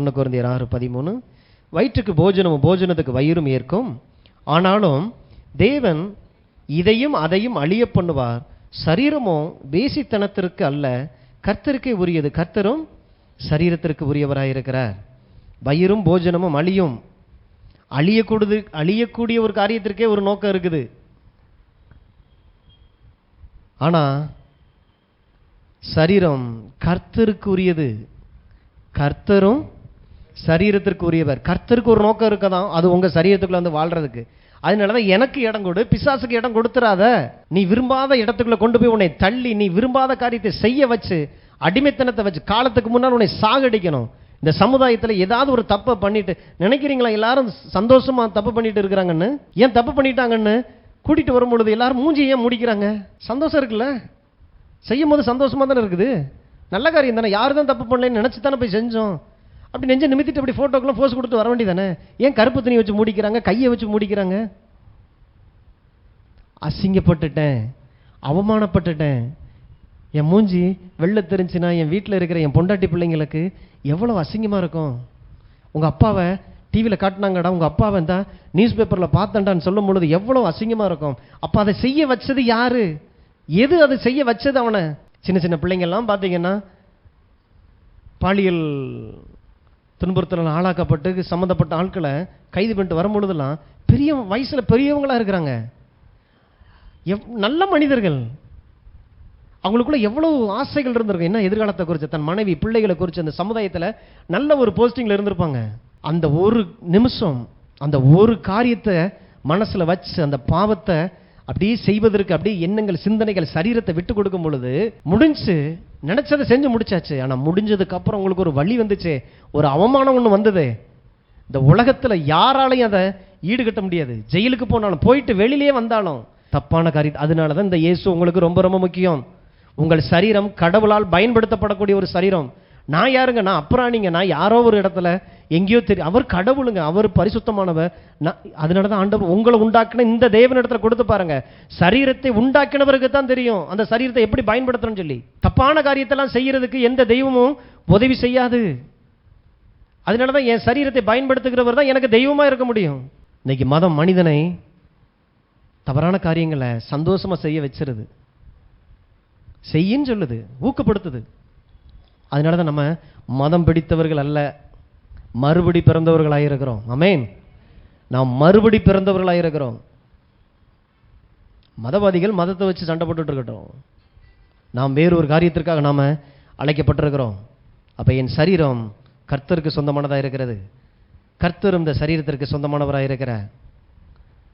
1 கொரிந்தியர் 6:13. வயிற்றுக்கு போஜனமும் போஜனத்துக்கு வயிறும் ஏற்கும், ஆனாலும் தேவன் இதையும் அதையும் அழிய பண்ணுவார். சரீரமோ வேசித்தனத்திற்கு அல்ல, கர்த்தருக்கே உரியது, கர்த்தரும் சரீரத்திற்கு உரியவராயிருக்கிறார். வயிறும் போஜனமும் அழியும். அழியக்கூடிய ஒரு காரியத்திற்கே ஒரு நோக்கம் இருக்குது. ஆனா சரீரம் கர்த்தருக்கு உரியது, கர்த்தரும் சரீரத்திற்கு உரியவர். கர்த்தருக்கு ஒரு நோக்கம் இருக்கதான், அது உங்க சரீரத்துக்குள்ள வந்து வாழ்றதுக்கு. அதனாலதான் எனக்கு இடம் கொடு, பிசாசுக்கு இடம் கொடுத்துறாத. நீ விரும்பாத இடத்துக்குள்ள கொண்டு போய் உன்னை தள்ளி நீ விரும்பாத காரியத்தை செய்ய வச்சு, அடிமைத்தனத்தை வச்சு காலத்துக்கு முன்னால் உன்னை சாகடிக்கணும். இந்த சமுதாயத்தில் ஏதாவது ஒரு தப்பை பண்ணிட்டு நினைக்கிறீங்களா எல்லாரும் சந்தோஷமா தப்பு பண்ணிட்டு இருக்கிறாங்கன்னு? ஏன் தப்பு பண்ணிட்டாங்கன்னு கூட்டிட்டு வரும்பொழுது எல்லாரும் மூஞ்சி ஏன் முடிக்கிறாங்க? சந்தோஷம் இருக்குல்ல, செய்யும் போது சந்தோஷமா தானே இருக்குது, நல்ல காரியம் தானே. யாரு தான் தப்பு பண்ணலன்னு நினைச்சு தானே போய் செஞ்சோம். அப்படி நெஞ்ச நிமித்திட்டு அப்படி போட்டோக்கெல்லாம் போஸ் கொடுத்து வர வேண்டியதானே. ஏன் கருப்பு துணி வச்சு மூடிக்கிறாங்க, கையை வச்சு மூடிக்கிறாங்க? அசிங்கப்பட்டுட்டேன், அவமானப்பட்டுட்டேன், என் மூஞ்சி வெளில தெரிஞ்சுன்னா என் வீட்டில் இருக்கிற என் பொண்டாட்டி பிள்ளைங்களுக்கு எவ்வளோ அசிங்கமாக இருக்கும். உங்கள் அப்பாவை டிவியில் காட்டினாங்கடா, உங்கள் அப்பாவை தான் நியூஸ் பேப்பரில் பார்த்தேன்டான்னு சொல்லும் பொழுது எவ்வளோ அசிங்கமாக இருக்கும். அப்போ அதை செய்ய வச்சது யாரு? எது அதை செய்ய வச்சது அவனை? சின்ன சின்ன பிள்ளைங்கள்லாம் பார்த்தீங்கன்னா பாலியல் துன்புறுத்தல் ஆளாக்கப்பட்டு சம்மந்தப்பட்ட ஆட்களை கைது பண்ணிட்டு வரும்பொழுதெல்லாம் பெரிய வயசில் பெரியவங்களாக இருக்கிறாங்க, நல்ல மனிதர்கள். அவங்களுக்குள்ள எவ்வளவு ஆசைகள் இருந்திருக்கும், என்ன எதிர்காலத்தை குறித்து, தன் மனைவி பிள்ளைகளை குறித்து, அந்த சமுதாயத்தில் நல்ல ஒரு போஸ்டிங்கில் இருந்திருப்பாங்க. அந்த ஒரு நிமிஷம் அந்த ஒரு காரியத்தை மனசில் வச்சு அந்த பாவத்தை அப்படியே செய்வதற்கு அப்படியே எண்ணங்கள் சிந்தனைகள் சரீரத்தை விட்டு கொடுக்கும் பொழுது முடிஞ்சு நினைச்சதை செஞ்சு முடிச்சாச்சு. ஆனால் முடிஞ்சதுக்கு அப்புறம் உங்களுக்கு ஒரு வழி வந்துச்சு, ஒரு அவமானம் ஒன்று வந்தது. இந்த உலகத்தில் யாராலையும் அதை ஈடுகட்ட முடியாது. ஜெயிலுக்கு போனாலும் போயிட்டு வெளியிலேயே வந்தாலும் தப்பான காரியம். அதனால தான் இந்த இயேசு உங்களுக்கு ரொம்ப ரொம்ப முக்கியம். உங்கள் சரீரம் கடவுளால் பயன்படுத்தப்படக்கூடிய ஒரு சரீரம். நான் யாருங்க? நான் அப்புறாணிங்க, நான் யாரோ ஒரு இடத்துல எங்கேயோ தெரியும். அவர் கடவுளுங்க, அவர் பரிசுத்தமானவர். அதனால தான் ஆண்டவர் உங்களை உண்டாக்கின இந்த தேவனிடத்துல கொடுத்து பாருங்க. சரீரத்தை உண்டாக்கினவருக்கு தான் தெரியும் அந்த சரீரத்தை எப்படி பயன்படுத்தணும்னு சொல்லி. தப்பான காரியத்தெல்லாம் செய்யறதுக்கு எந்த தெய்வமும் உதவி செய்யாது. அதனால தான் என் சரீரத்தை பயன்படுத்துகிறவர் தான் எனக்கு தெய்வமா இருக்க முடியும். இன்னைக்கு மதம் மனிதனை தவறான காரியங்களை சந்தோஷமா செய்ய வச்சிருது, செய்யின்னு சொல்லுது, ஊக்கப்படுத்துது. அதனால தான் நம்ம மதம் பிடித்தவர்கள் அல்ல, மறுபடி பிறந்தவர்களாயிருக்கிறோம். ஆமென். நாம் மறுபடி பிறந்தவர்களாயிருக்கிறோம். மதவாதிகள் மதத்தை வச்சு சண்டை போட்டுட்டு இருக்கட்டும், நாம் வேறு ஒரு காரியத்திற்காக நாம் அழைக்கப்பட்டிருக்கிறோம். அப்போ என் சரீரம் கர்த்தருக்கு சொந்தமானதாக இருக்கிறது, கர்த்தர் இந்த சரீரத்திற்கு சொந்தமானவராக இருக்கிறார்.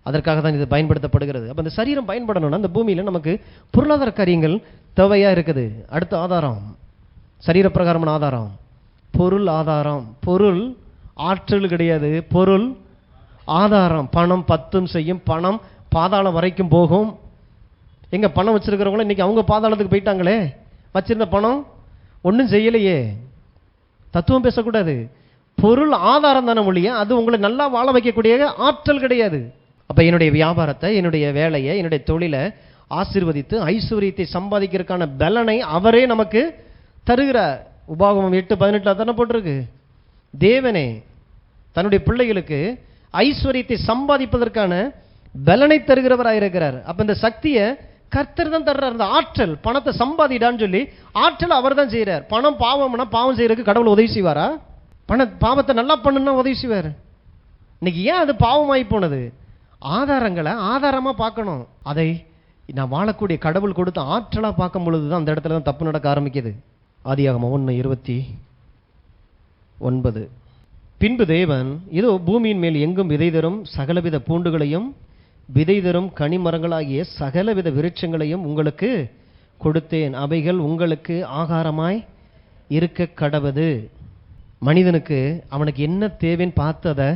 அதற்காக தான் இது பயன்படுத்தப்படுகிறது. அப்போ இந்த சரீரம் பயன்படணும்னா இந்த பூமியில் நமக்கு பொருளாதார காரியங்கள் தேவையாக இருக்குது. அடுத்த ஆதாரம் சரீரப்பிரகாரமான ஆதாரம் பொருள் ஆதாரம். பொருள் ஆற்றல் கிடையாது, பொருள் ஆதாரம். பணம் பத்தும் செய்யும், பணம் பாதாளம் வரைக்கும் போகும். எங்க பணம் வச்சிருக்கிறவங்களும் இன்னைக்கு அவங்க பாதாளத்துக்கு போயிட்டாங்களே, வச்சிருந்த பணம் ஒன்றும் செய்யலையே. தத்துவம் பேசக்கூடாது. பொருள் ஆதாரம் தானே மொழிய, அது உங்களை நல்லா வாழ வைக்கக்கூடிய ஆற்றல் கிடையாது. அப்போ என்னுடைய வியாபாரத்தை, என்னுடைய வேலையை, என்னுடைய தொழிலை ஆசீர்வதித்து ஐஸ்வர்யத்தை சம்பாதிக்கிறதுக்கான பலனை அவரே நமக்கு தருகிறார். உபாகமம் 8:18 தானே போட்டிருக்கு. தேவனே தன்னுடைய பிள்ளைகளுக்கு ஐஸ்வர்யத்தை சம்பாதிப்பதற்கான பலனை தருகிறவராயிருக்கிறார். அப்போ இந்த சக்தியை கர்த்தர் தான் தர்றார். இந்த ஆற்றல், பணத்தை சம்பாதிடான்னு சொல்லி ஆற்றல் அவர் தான் செய்கிறார். பணம் பாவம்னா பாவம் செய்யறதுக்கு கடவுள் உதவி செய்வாரா? பாவத்தை நல்லா பண்ணுன்னா உதவி செய்வார். இன்னைக்கு ஏன் அது பாவமாகி போனது? ஆதாரங்களை ஆதாரமாக பார்க்கணும். அதை நான் வாழக்கூடிய கடவுள் கொடுத்த ஆற்றலாக பார்க்கும் பொழுது தான் அந்த இடத்துல தான் தப்பு நடக்க ஆரம்பிக்குது. ஆதியாகமம் 1:29. பின்பு தேவன் இதோ பூமியின் மேல் எங்கும் விதை தரும் சகலவித பூண்டுகளையும் விதை தரும் கனிமரங்களாகிய சகலவித விருட்சங்களையும் உங்களுக்கு கொடுத்தேன், அவைகள் உங்களுக்கு ஆகாரமாய் இருக்க கடவது. மனிதனுக்கு அவனுக்கு என்ன தேவைன்னு பார்த்து அதை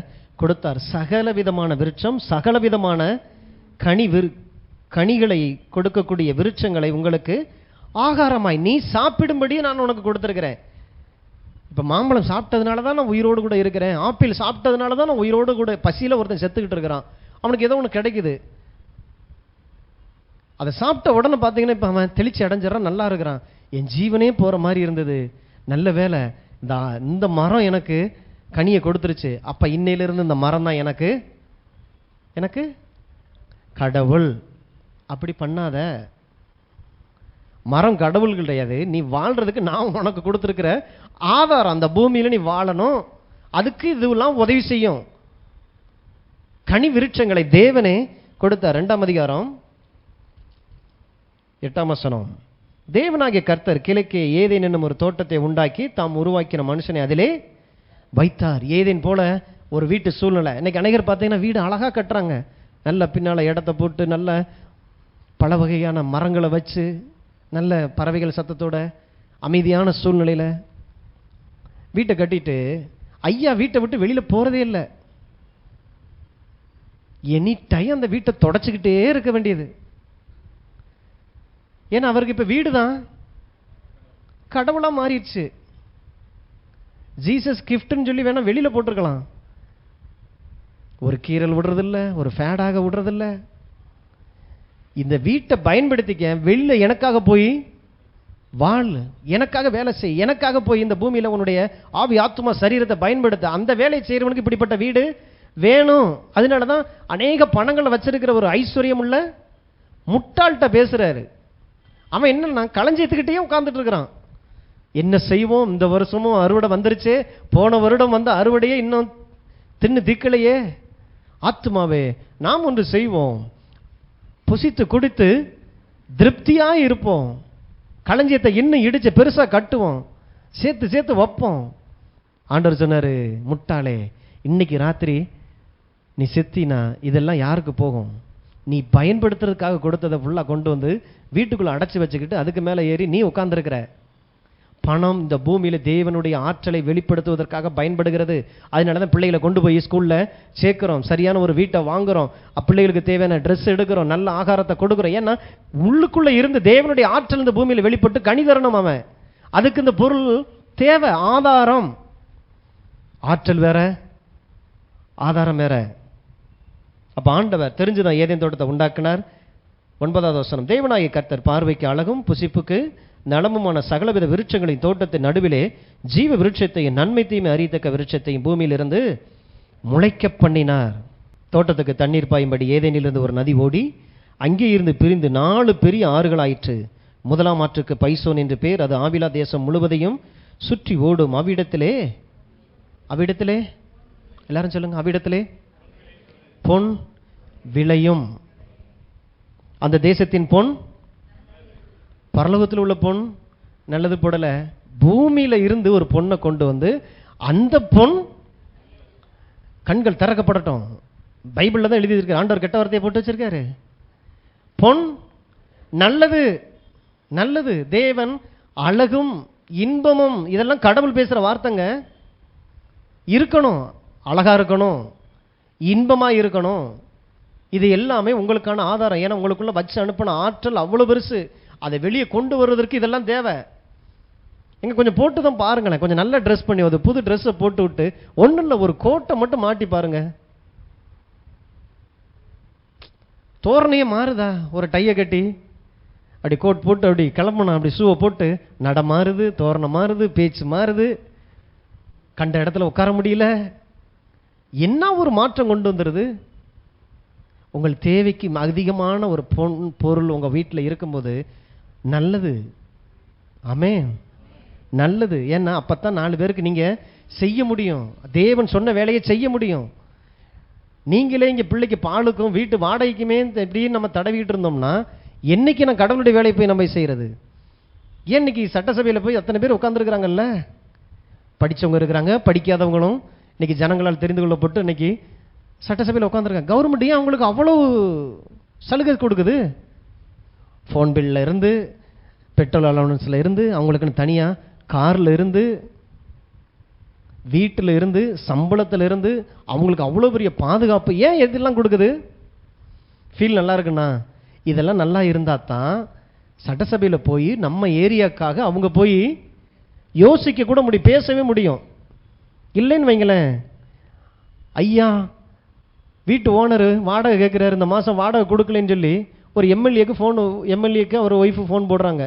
கொடுத்தார். சகலவிதமான விருட்சம், சகலவிதமான கனிகளை கொடுக்கக்கூடிய விருட்சங்களை உங்களுக்கு ஆகாரமாய் நீ சாப்பிடும்படி நான் உனக்கு கொடுத்துருக்கிறேன். இப்போ மாம்பழம் சாப்பிட்டதுனால தான் நான் உயிரோடு கூட இருக்கிறேன், ஆப்பிள் சாப்பிட்டதுனால தான் நான் உயிரோடு கூட, பசியில் ஒருத்தன் செத்துக்கிட்டு இருக்கிறான், அவனுக்கு ஏதோ ஒன்று கிடைக்குது. அதை சாப்பிட்ட உடனே பார்த்தீங்கன்னா இப்போ அவன் தெளிச்சு அடைஞ்சிடறான், நல்லா இருக்கிறான். என் ஜீவனே போகிற மாதிரி இருந்தது, நல்ல வேலை இந்த மரம் எனக்கு கனியை கொடுத்துருச்சு, அப்ப இன்னையிலிருந்து இந்த மரம் தான் எனக்கு எனக்கு கடவுள். அப்படி பண்ணாத. மரம் கடவுள் கிடையாது. நீ வாழ்றதுக்கு நான் உனக்கு கொடுத்துருக்கிற ஆதாரம். அந்த பூமியில நீ வாழணும், அதுக்கு இதுவெல்லாம் உதவி செய்யும். கனி விருட்சங்களை தேவனே கொடுத்தார். 2ஆம் அதிகாரம் 8ஆம் வசனம். தேவனாகிய கர்த்தர் கிழக்கே ஏதேன் என்னும் ஒரு தோட்டத்தை உண்டாக்கி தாம் உருவாக்கின மனுஷனை அதிலே வைத்தார். ஏதேன் போல ஒரு வீட்டு சூழ்நிலை. இன்னைக்கு அநேகர் பார்த்தீங்கன்னா வீடு அழகா கட்டுறாங்க, நல்ல பின்னால இடத்த போட்டு நல்ல பல வகையான மரங்களை வச்சு நல்ல பறவைகள் சத்தத்தோட அமைதியான சூழ்நிலையில வீட்டை கட்டிட்டு ஐயா வீட்டை விட்டு வெளியில போறதே இல்லை. எனி டைம் அந்த வீட்டை தொடச்சிக்கிட்டே இருக்க வேண்டியது. ஏன்னா அவருக்கு இப்ப வீடு தான் கடவுளா மாறிடுச்சு. ஜீசஸ் கிஃப்ட்னு சொல்லி வேணா வெளியில போட்டிருக்கலாம். ஒரு கீரல் விடுறதில்ல, ஒரு ஃபேடாக விடுறதில்ல. இந்த வீட்டை பயன்படுத்திக்க, வெளியில எனக்காக போய் வாழ், எனக்காக வேலை செய், எனக்காக போய் இந்த பூமியில உன்னுடைய ஆவி ஆத்துமா சரீரத்தை பயன்படுத்த. அந்த வேலையை செய்யறவனுக்கு இப்படிப்பட்ட வீடு வேணும். அதனாலதான் அநேக பணங்களை வச்சிருக்கிற ஒரு ஐஸ்வர்யம் உள்ள முட்டாள்கிட்ட பேசுறாரு. அவன் என்னன்னா களஞ்சியத்துக்கிட்டே உட்கார்ந்துட்டு இருக்கிறான். என்ன செய்வோம், இந்த வருஷமும் அறுவடை வந்துருச்சு, போன வருடம் வந்த அறுவடையே இன்னும் தின்னு திக்கலையே. ஆத்துமாவே நாம் ஒன்று செய்வோம், புசித்து குடித்து திருப்தியா இருப்போம், களஞ்சியத்தை இன்னும் இடிச்சு பெருசா கட்டுவோம், சேர்த்து சேர்த்து வைப்போம். ஆண்டவர் சொன்னாரு, முட்டாளே, இன்னைக்கு ராத்திரி நீ செத்தினா இதெல்லாம் யாருக்கு போகும்? நீ பயன்படுத்துறதுக்காக கொடுத்ததை ஃபுல்லா கொண்டு வந்து வீட்டுக்குள்ள அடைச்சி வச்சுக்கிட்டு அதுக்கு மேல ஏறி நீ உட்கார்ந்துருக்கிற. பணம் இந்த பூமியில தேவனுடைய ஆற்றலை வெளிப்படுத்துவதற்காக பயன்படுகிறது. அதனாலதான் பிள்ளைகளை கொண்டு போய் ஸ்கூல்ல சேர்க்கிறோம், சரியான ஒரு வீட்டை வாங்குறோம், பிள்ளைகளுக்கு தேவையான ட்ரெஸ் எடுக்கிறோம், நல்ல ஆகாரத்தை கொடுக்கிறோம். ஏன்னா உள்ளுக்குள்ள இருந்து தேவனுடைய ஆற்றல் இந்த பூமியில வெளிப்பட்டு கனி தரணும். அவன் அதுக்கு இந்த பொருள் தேவை, ஆதாரம். ஆற்றல் வேற, ஆதாரம் வேற. அப்ப ஆண்டவர் தெரிஞ்சுதான் ஏதேன் தோட்டத்தை உண்டாக்கினார். 9வது வசனம். தேவனாகிய கர்த்தர் பார்வைக்கு அழகும் புசிப்புக்கு நலமுமான சகலவித விருட்சங்களின் தோட்டத்தின் நடுவிலே ஜீவ விருட்சத்தையும் நன்மை தீமை அறியத்தக்க விருட்சத்தையும் பூமியிலிருந்து முளைக்க பண்ணினார். தோட்டத்துக்கு தண்ணீர் பாயும்படி ஏதேனிலிருந்து ஒரு நதி ஓடி அங்கே இருந்து பிரிந்து 4 பெரிய ஆறுகளாயிற்று. முதலாம் ஆற்றுக்கு பைசோன் என்று பேர். அது ஆவிலா தேசம் முழுவதையும் சுற்றி ஓடும். அவ்விடத்திலே எல்லாரும் சொல்லுங்க, அவ்விடத்திலே பொன் விளையும். அந்த தேசத்தின் பொன், பரலோகத்தில் உள்ள பொன் நல்லது போடல, பூமியில இருந்து ஒரு பொண்ணை கொண்டு வந்து அந்த பொன் கண்கள் திறக்கப்படட்டும். பைபிள்ல தான் எழுதி இருக்கு. ஆண்டவர் கெட்ட வார்த்தையை போட்டு வச்சிருக்காரு. பொன் நல்லது, நல்லது. தேவன் அழகும் இன்பமும், இதெல்லாம் கடவுள் பேசுற வார்த்தைங்க. இருக்கணும், அழகா இருக்கணும், இன்பமா இருக்கணும். இது எல்லாமே உங்களுக்கான ஆதாரம். ஏன்னா உங்களுக்குள்ள வச்சு அனுப்பின ஆற்றல் அவ்வளவு பெருசு. அதை வெளியே கொண்டு வருவதற்கு இதெல்லாம் தேவை. எங்க கொஞ்சம் போட்டு தான் பாருங்களேன், கொஞ்சம் நல்ல ட்ரெஸ் பண்ணி ஒரு புது ட்ரெஸ்ஸை போட்டு விட்டு ஒன்றும் இல்லை, ஒரு கோட்டை மட்டும் மாட்டி பாருங்க, தோரணையே மாறுதா? ஒரு டையை கட்டி அப்படி கோட் போட்டு அப்படி கிளம்பணும், அப்படி ஷூவை போட்டு நட மாறுது, தோரணை மாறுது, பேச்சு மாறுது, கண்ட இடத்துல உட்கார முடியல. என்ன ஒரு மாற்றம் கொண்டு வந்துடுது. உங்கள் தேவைக்கு அதிகமான ஒரு பொருள் உங்க வீட்டில் இருக்கும்போது நல்லது. ஆமென், நல்லது. ஏன்னா அப்பத்தான் 4 பேருக்கு நீங்க செய்ய முடியும், தேவன் சொன்ன வேலையை செய்ய முடியும். நீங்களே இங்க பிள்ளைக்கு பாலுக்கும் வீட்டு வாடகைக்குமே எப்படின்னு நம்ம தடவிட்டு இருந்தோம்னா என்னைக்கு நான் கடவுளுடைய வேலையை போய் நம்ம செய்யறது? ஏன் இன்னைக்கு சட்டசபையில் போய் அத்தனை பேர் உட்கார்ந்துருக்கிறாங்கல்ல, படிச்சவங்க இருக்கிறாங்க, படிக்காதவங்களும் இன்னைக்கு ஜனங்களால் தெரிந்து கொள்ளப்பட்டு இன்னைக்கு சட்டசபையில் உட்காந்துருக்காங்க. கவர்மெண்ட் ஏன் அவங்களுக்கு அவ்வளோ சலுகை கொடுக்குது? ஃபோன் பில்ல இருந்து, பெட்ரோல் அலவன்ஸ்ல இருந்து, அவங்களுக்குன்னு தனியாக காரில் இருந்து, வீட்டில் இருந்து, சம்பளத்தில் இருந்து, அவங்களுக்கு அவ்வளோ பெரிய பாதுகாப்பு. ஏன் எதெல்லாம் கொடுக்குது? ஃபீல் நல்லா இருக்குண்ணா, இதெல்லாம் நல்லா இருந்தால் தான் சட்டசபையில் போய் நம்ம ஏரியாக்காக அவங்க போய் யோசிக்க கூட முடியும், பேசவே முடியும். இல்லைன்னு வைங்களேன், ஐயா வீட்டு ஓனரு வாடகை கேட்குறாரு, இந்த மாதம் வாடகை கொடுக்கலன்னு சொல்லி ஒரு எம்எல்ஏக்கு அவர் ஒய்ஃபு ஃபோன் போடுறாங்க.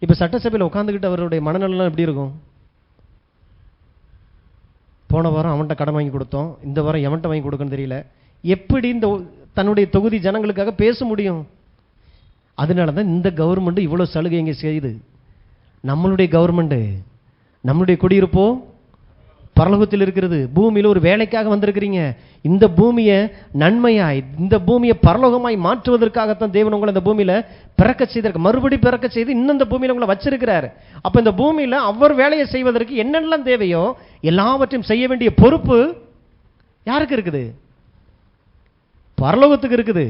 இப்போ சட்டசபையில் உட்காந்துக்கிட்டு அவருடைய மனநலம் எப்படி இருக்கும்? போன வாரம் அவன்கிட்ட கடன் வாங்கி கொடுத்தோம், இந்த வாரம் எவன்கிட்ட வாங்கி கொடுக்கணும்னு தெரியல. எப்படி இந்த தன்னுடைய தொகுதி ஜனங்களுக்காக பேச முடியும்? அதனால தான் இந்த கவர்மெண்ட் இவ்வளோ சலுகை இங்கே செய்யுது. நம்மளுடைய கவர்மெண்ட்டு, நம்மளுடைய குடியிருப்போ பரலோகத்தில் இருக்கிறது. பூமியில் ஒரு வேலைக்காக வந்திருக்கிறீங்க. இந்த பூமியை நன்மையாய், இந்த பூமியை பரலோகமாய் மாற்றுவதற்காகத்தான் தேவன் உங்களை இந்த பூமியில பிறக்க செய்திருக்க, மறுபடி பிறக்க செய்து இன்னும் இந்த பூமியில உங்களை வச்சிருக்கிறார். அப்ப இந்த பூமியில அவர் வேலையை செய்வதற்கு என்னெல்லாம் தேவையோ எல்லாவற்றையும் செய்ய வேண்டிய பொறுப்பு யாருக்கு இருக்குது? பரலோகத்துக்கு இருக்குது.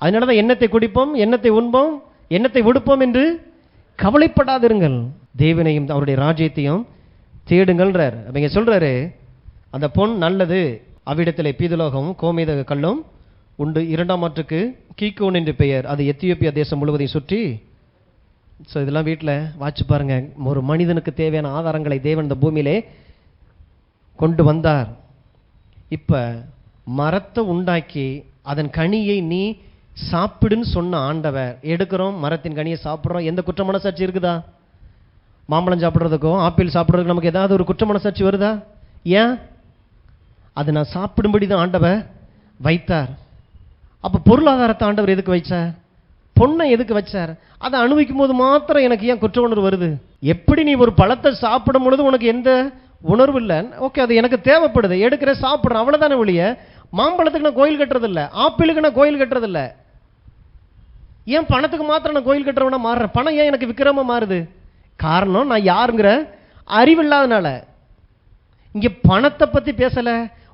அதனாலதான் எண்ணத்தை குடிப்போம், எண்ணத்தை உண்போம், எண்ணத்தை உடுப்போம் என்று கவலைப்படாதிருங்கள், தேவனையும் அவருடைய ராஜ்யத்தையும் தேடுங்கள்ன்றார். அவங்க சொல்றாரு, அந்த பொன் நல்லது, அவ்விடத்திலே பீதலோகம் கோமேதக கல்லும் உண்டு. 2ஆம் ஆற்றுக்கு கீகோன் என்று பெயர், அது எத்தியோப்பியா தேசம் முழுவதையும் சுற்றி. ஸோ இதெல்லாம் வீட்டில் வாட்சி பாருங்க. ஒரு மனிதனுக்கு தேவையான ஆதாரங்களை தேவன் இந்த பூமியிலே கொண்டு வந்தார். இப்போ மரத்தை உண்டாக்கி அதன் கனியை நீ சாப்பிடுன்னு சொன்ன ஆண்டவர், எடுக்கிறோம் மரத்தின் கனியை சாப்பிட்றோம். எந்த குற்ற மனசாட்சி இருக்குதா? மாம்பழம் சாப்பிட்றதுக்கும் ஆப்பிள் சாப்பிட்றதுக்கும் நமக்கு ஏதாவது ஒரு குற்ற மனசாட்சி வருதா? ஏன்? அது நான் சாப்பிடும்படி தான் ஆண்டவர் வைத்தார். அப்போ பொருளாதாரத்தை ஆண்டவர் எதுக்கு வைச்சார்? பொண்ணை எதுக்கு வச்சார்? அதை அனுபவிக்கும் போது மாத்திரம் எனக்கு ஏன் குற்ற உணர்வு வருது? எப்படி நீ ஒரு பழத்தை சாப்பிடும் பொழுது உனக்கு எந்த உணர்வு இல்லை, ஓகே அது எனக்கு தேவைப்படுது, எடுக்கிற சாப்பிட்றேன், அவ்வளோதானே ஒழிய மாம்பழத்துக்கு நான் கோயில் கட்டுறதில்லை, ஆப்பிளுக்கு நான் கோயில் கட்டுறதில்லை. ஏன் பணத்துக்கு மாத்திரம் நான் கோயில் கட்டுறவனா மாறுறேன்? பணம் ஏன் எனக்கு விக்கிரமா மாறுது? காரணம் நான் யாருங்கிற அறிவில்லாதனால. இங்க பணத்தை பத்தி பேசல.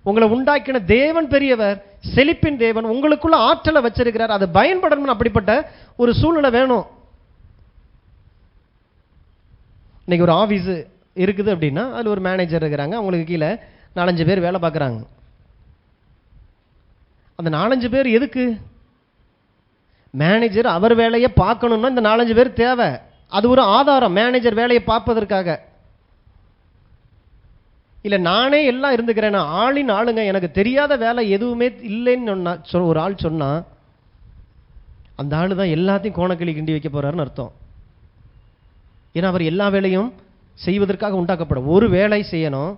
உங்களை உண்டாக்கின தேவன் பெரியவர், செழிப்பின் தேவன், உங்களுக்குள்ள ஆற்றலை வச்சிருக்கிறார். அதை பயன்படணும். அப்படிப்பட்ட ஒரு சூழ்நிலை வேணும். இன்னைக்கு ஒரு ஆபீஸ் இருக்குது அப்படின்னா அதுல ஒரு மேனேஜர் இருக்கிறாங்க, அவங்களுக்கு கீழே 4-5 பேர் வேலை பார்க்குறாங்க. அந்த 4-5 பேர் எதுக்கு? மேனேஜர் அவர் வேலையை பார்க்கணும்னா இந்த 4-5 பேர் தேவை. அது ஒரு ஆதாரம் மேனேஜர் வேலையை பார்ப்பதற்காக. இல்லை நானே எல்லாம் இருந்துக்கிறேன், ஆளின் ஆளுங்க, எனக்கு தெரியாத வேலை எதுவுமே இல்லைன்னு ஒரு ஆள் சொன்னா அந்த ஆள் தான் எல்லாத்தையும் கோணக்கிளி கிண்டி வைக்க போறாருன்னு அர்த்தம். ஏன்னா அவர் எல்லா வேலையும் செய்வதற்காக உண்டாக்கப்படும். ஒரு வேலை செய்யணும்,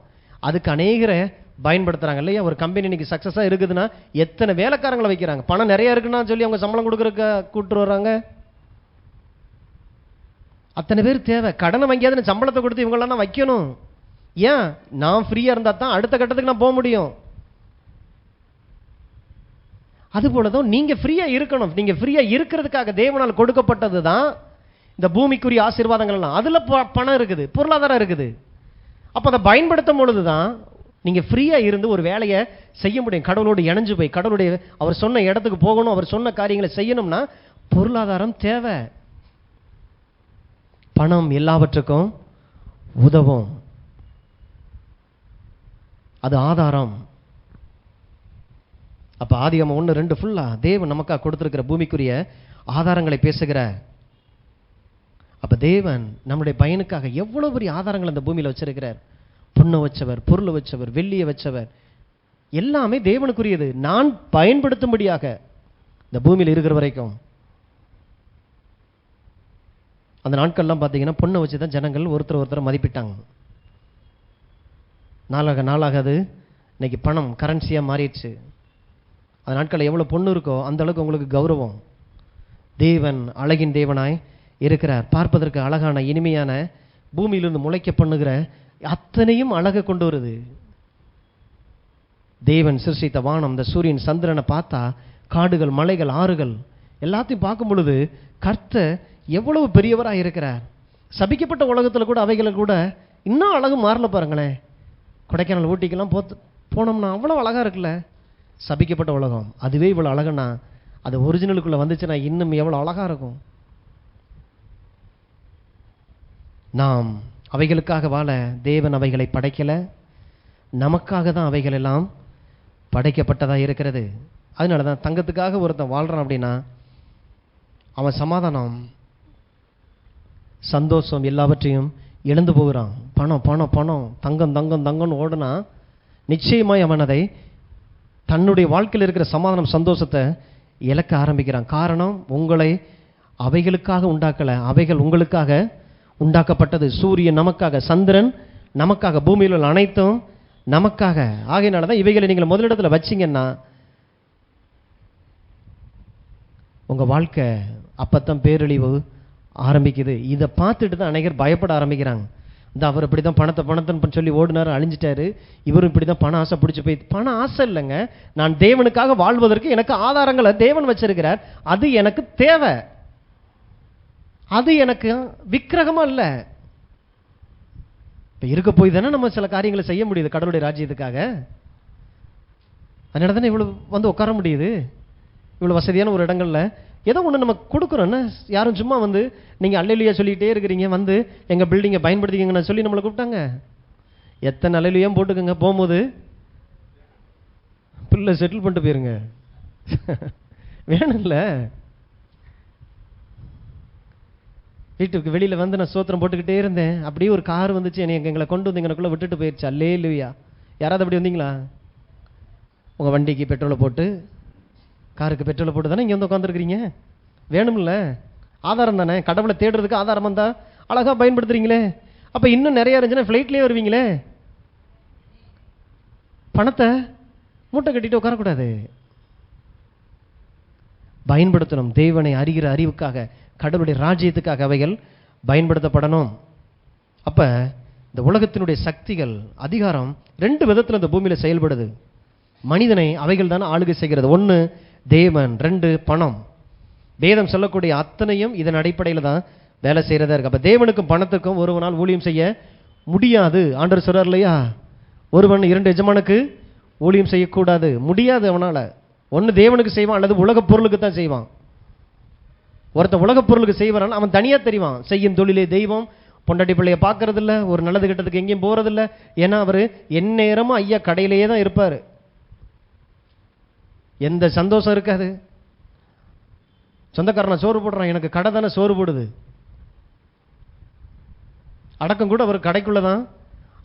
அதுக்கு அநேகரை பயன்படுத்துறாங்க இல்லையா? ஒரு கம்பெனி இன்னைக்கு சக்சஸாக இருக்குதுன்னா எத்தனை வேலைக்காரங்களை வைக்கிறாங்க. பணம் நிறைய இருக்குன்னா சொல்லி அவங்க சம்பளம் கொடுக்குறக்க கூப்பிட்டு வர்றாங்க. அத்தனை பேர் தேவை. கடனை வாங்கியாவது சம்பளத்தை கொடுத்து இவங்களெல்லாம் வைக்கணும். ஏன்? நான் ஃப்ரீயா இருந்தா தான் அடுத்த கட்டத்துக்கு நான் போக முடியும். அதுபோலதான் நீங்க ஃப்ரீயா இருக்கணும். நீங்க ஃப்ரீயா இருக்கிறதுக்காக தேவனால் கொடுக்கப்பட்டது தான் இந்த பூமிக்குரிய ஆசீர்வாதங்கள் எல்லாம். அதுல பணம் இருக்குது, பொருளாதாரம் இருக்குது. அப்ப அதை பயன்படுத்தும் பொழுதுதான் நீங்க ஃப்ரீயா இருந்து ஒரு வேலையை செய்ய முடியும். கடவுளோடு இணைஞ்சு போய் கடவுளுடைய அவர் சொன்ன இடத்துக்கு போகணும், அவர் சொன்ன காரியங்களை செய்யணும்னா பொருளாதாரம் தேவை. பணம் எல்லாவற்றுக்கும் உதவும், அது ஆதாரம். அப்ப ஆதியாகமம் 1-2 ஃபுல்லா தேவன் நமக்காக கொடுத்திருக்கிற பூமிக்குரிய ஆதாரங்களை பேசுகிற. அப்ப தேவன் நம்முடைய பயனுக்காக எவ்வளவு பெரிய ஆதாரங்கள் அந்த பூமியில வச்சிருக்கிறார். பொண்ணை வச்சவர், பொருளை வச்சவர், வெள்ளியை வச்சவர், எல்லாமே தேவனுக்குரியது. நான் பயன்படுத்தும்படியாக இந்த பூமியில் இருக்கிற வரைக்கும். அந்த நாட்கள்லாம் பார்த்தீங்கன்னா பொண்ணை வச்சு தான் ஜனங்கள் ஒருத்தர் மதிப்பிட்டாங்க. நாளாக அது இன்னைக்கு பணம் கரன்சியாக மாறிடுச்சு. அந்த நாட்களில் எவ்வளோ பொண்ணு இருக்கோ அந்த அளவுக்கு உங்களுக்கு கௌரவம். தேவன் அழகின் தேவனாய் இருக்கிறார். பார்ப்பதற்கு அழகான இனிமையான பூமியிலிருந்து முளைக்க பண்ணுகிற அத்தனையும் அழகை கொண்டு வருது. தேவன் சிருஷ்டித்த வானம், இந்த சூரியன் சந்திரனை பார்த்தா, காடுகள், மலைகள், ஆறுகள் எல்லாத்தையும் பார்க்கும் பொழுது கர்த்தர் எவ்வளவு பெரியவராக இருக்கிறார். சபிக்கப்பட்ட உலகத்தில் கூட அவைகளை கூட இன்னும் அழகு மாறல பாருங்களேன். கொடைக்கானல் ஊட்டிக்கெல்லாம் போனோம்னா அவ்வளோ அழகா இருக்குல்ல. சபிக்கப்பட்ட உலகம் அதுவே இவ்வளோ அழகுன்னா அது ஒரிஜினலுக்குள்ள வந்துச்சுன்னா இன்னும் எவ்வளோ அழகா இருக்கும். நாம் அவைகளுக்காக வாழ தேவன் அவைகளை படைக்கல, நமக்காக தான் அவைகள் எல்லாம் படைக்கப்பட்டதாக இருக்கிறது. அதனால தான் தங்கத்துக்காக ஒருத்தன் வாழ்றான் அப்படின்னா அவன் சமாதானம், சந்தோஷம் எல்லாவற்றையும் இழந்து போகிறான். பணம் பணம் பணம், தங்கம் தங்கம் தங்கம்னு ஓடுனா நிச்சயமாய் அவன் அதை தன்னுடைய வாழ்க்கையில் இருக்கிற சமாதானம், சந்தோஷத்தை இழக்க ஆரம்பிக்கிறான். காரணம், உங்களை அவைகளுக்காக உண்டாக்கல, அவைகள் உங்களுக்காக உண்டாக்கப்பட்டது. சூரியன் நமக்காக, சந்திரன் நமக்காக, பூமியில் உள்ள அனைத்தும் நமக்காக. ஆகையினால தான் இவைகளை நீங்கள் முதலிடத்துல வச்சிங்கன்னா உங்க வாழ்க்கை அப்பத்தான் பேரழிவு ஆரம்பிக்குது. இதை பார்த்துட்டு தான் அநேகர் பயப்பட ஆரம்பிக்கிறாங்க. இந்த அவர் இப்படி தான் பணத்தை சொல்லி ஓடினார், அழிஞ்சிட்டாரு. இவரும் இப்படி தான் பண ஆசை பிடிச்சி போய். பண ஆசை இல்லைங்க, நான் தேவனுக்காக வாழ்வதற்கு எனக்கு ஆதாரங்களை தேவன் வச்சிருக்கிறார். அது எனக்கு தேவை, அது எனக்கு விக்கிரகமா இல்லை. இப்போ இருக்க போய் தானே நம்ம சில காரியங்களை செய்ய முடியுது கடவுளுடைய ராஜ்யத்துக்காக. அதனால தானே இவ்வளோ வந்து உட்கார முடியுது, இவ்வளோ வசதியான ஒரு இடங்கள்ல. ஏதோ ஒன்று நம்ம கொடுக்குறோன்னா, யாரும் சும்மா வந்து நீங்கள் அல்லேலூயா சொல்லிகிட்டே இருக்கிறீங்க, வந்து எங்கள் பில்டிங்கை பயன்படுத்திக்கங்கன்னு சொல்லி நம்மளை கூப்பிட்டாங்க. எத்தனை அல்லேலூயா போட்டுக்கோங்க, போகும்போது பிள்ளை செட்டில் பண்ணிட்டு போயிருங்க. வேணும்ல, வீட்டுக்கு வெளியில் வந்து நான் சோத்திரம் போட்டுக்கிட்டே இருந்தேன். அப்படியே ஒரு கார் வந்துச்சு, எங்களை கொண்டு வந்து எங்களுக்குள்ளே விட்டுட்டு போயிடுச்சு. அல்லேலூயா. யாராவது அப்படி வந்தீங்களா? உங்கள் வண்டிக்கு பெட்ரோலை போட்டு, காருக்கு பெட்ரோலை போட்டு தானே இங்கே வந்து உட்காந்துருக்கிறீங்க. வேணும்ல, ஆதாரம் தானே. கடவுளை தேடுறதுக்கு ஆதாரம் வந்தால் அழகாக பயன்படுத்துறீங்களே. அப்போ இன்னும் நிறைய இருந்துச்சுன்னா ஃப்ளைட்லேயே வருவீங்களே. பணத்தை மூட்டை கட்டிட்டு உட்காரக்கூடாது, பயன்படுத்தணும். தேவனை அறிகிற அறிவுக்காக, கடவுளுடைய ராஜ்யத்துக்காக அவைகள் பயன்படுத்தப்படணும். அப்ப இந்த உலகத்தினுடைய சக்திகள், அதிகாரம் 2 விதத்தில் இந்த பூமியில செயல்படுது. மனிதனை அவைகள் தான் ஆளுகை செய்கிறது. 1 தேவன், 2 பணம். வேதம் சொல்லக்கூடிய அத்தனையும் இதன் அடிப்படையில் தான் வேலை செய்யறதா இருக்கு. அப்ப தேவனுக்கும் பணத்துக்கும் ஒருவனால் ஊழியம் செய்ய முடியாது. ஆண்டவர் சொல்றார் இல்லையா, ஒருவன் 2 எஜமானுக்கு ஊழியம் செய்யக்கூடாது, முடியாது. அவனால ஒன்று தேவனுக்கு செய்வான், அல்லது உலக பொருளுக்கு தான் செய்வான். ஒருத்தன் உலக பொருளுக்கு செய்வான், அவன் தனியா தெரிவான். செய்யும் தொழிலே தெய்வம். பொண்டாட்டி பிள்ளைய பார்க்கறது இல்லை, ஒரு நல்லது கிட்டத்துக்கு எங்கேயும் போறதில்லை. ஏன்னா அவர் எந்நேரமும் ஐயா கடையிலேயே தான் இருப்பார். எந்த சந்தோஷம் இருக்காது. சொந்தக்காரனை சோறு போடுறான், எனக்கு கடை தானே சோறு போடுது. அடக்கம் கூட அவர் கடைக்குள்ள தான்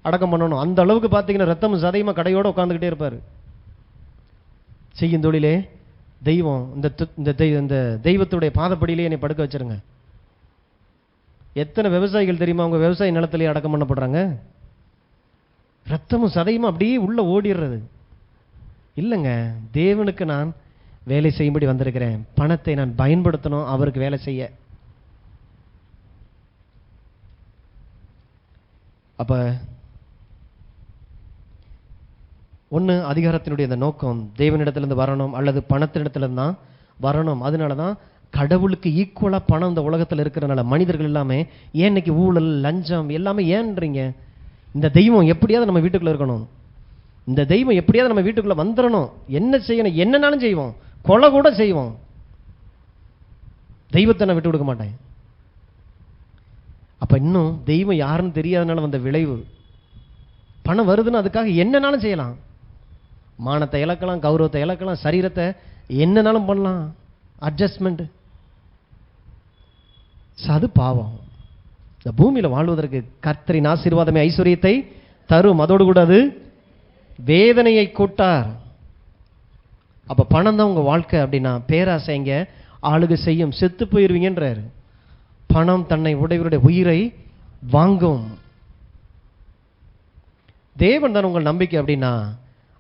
அடக்கம் பண்ணணும். அந்த அளவுக்கு பார்த்தீங்கன்னா ரத்தம் சதையமா கடையோட உட்காந்துக்கிட்டே இருப்பார். செய்யும் தொழிலே தெய்வம். இந்த தெய்வத்துடைய பாதப்படியிலே என்னை படுக்க வச்சிருங்க. எத்தனை விவசாயிகள் தெரியுமா, அவங்க விவசாய நிலத்திலேயே அடக்கம் பண்ணப்படுறாங்க. ரத்தமும் சதையும் அப்படியே உள்ள ஓடிடுறது. இல்லைங்க, தேவனுக்கு நான் வேலை செய்யும்படி வந்திருக்கிறேன். பணத்தை நான் பயன்படுத்தணும் அவருக்கு வேலை செய்ய. அப்ப ஒன்று அதிகாரத்தினுடைய இந்த நோக்கம் தேவனிடத்திலிருந்து வரணும், அல்லது பணத்தினிடத்திலிருந்து தான் வரணும். அதனால தான் கடவுளுக்கு ஈக்குவலாக பணம் இந்த உலகத்தில் இருக்கிறனால மனிதர்கள் எல்லாமே ஏன் இன்னைக்கு ஊழல், லஞ்சம் எல்லாமே ஏன்றீங்க. இந்த தெய்வம் எப்படியாவது நம்ம வீட்டுக்குள்ள இருக்கணும், இந்த தெய்வம் எப்படியாவது நம்ம வீட்டுக்குள்ள வந்துடணும். என்ன செய்யணும், என்னன்னாலும் செய்வோம், கொலை கூட செய்வோம். தெய்வத்தை நான் விட்டு கொடுக்க மாட்டேன். அப்ப இன்னும் தெய்வம் யாருன்னு தெரியாதனால வந்த விளைவு. பணம் வருதுன்னு அதுக்காக என்னன்னாலும் செய்யலாம். மானத்தை இழக்கலாம், கௌரவத்தை இழக்கலாம், சரீரத்தை என்னன்னாலும் பண்ணலாம். அட்ஜஸ்ட்மெண்ட், அது பாவம். இந்த பூமியில வாழ்வதற்கு கர்த்தரின் ஆசீர்வாதமே ஐஸ்வர்யத்தை தரும், அதோடு கூட அது வேதனையை கூட்டார். அப்ப பணம் தான் உங்க வாழ்க்கை அப்படின்னா பேராசைங்க ஆளுகை செய்யும், செத்து போயிருவீங்கன்றாரு. பணம் தன்னை உடையவருடைய உயிரை வாங்கும். தேவன் தான் உங்கள் நம்பிக்கை அப்படின்னா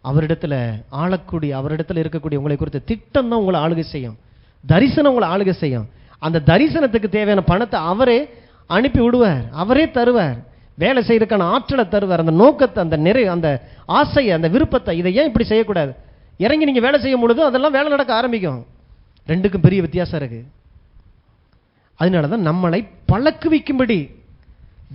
அவரிடத்துல ஆளக்கூடிய, அவரிடத்துல இருக்கக்கூடிய உங்களை குறித்த திட்டம் தான் உங்களை ஆளுகை செய்யும். தரிசனம் உங்களை ஆளுகை செய்யும். அந்த தரிசனத்துக்கு தேவையான பணத்தை அவரே அனுப்பி விடுவார், அவரே தருவார். வேலை செய்யறதுக்கான ஆற்றலை தருவார், அந்த நோக்கத்தை, அந்த அந்த ஆசையை, அந்த விருப்பத்தை. இதை ஏன் இப்படி செய்யக்கூடாது, இறங்கி நீங்க வேலை செய்யும் பொழுது அதெல்லாம் வேலை நடக்க ஆரம்பிக்கும். ரெண்டுக்கும் பெரிய வித்தியாசம் இருக்கு. அதனாலதான் நம்மளை பழக்குவிக்கும்படி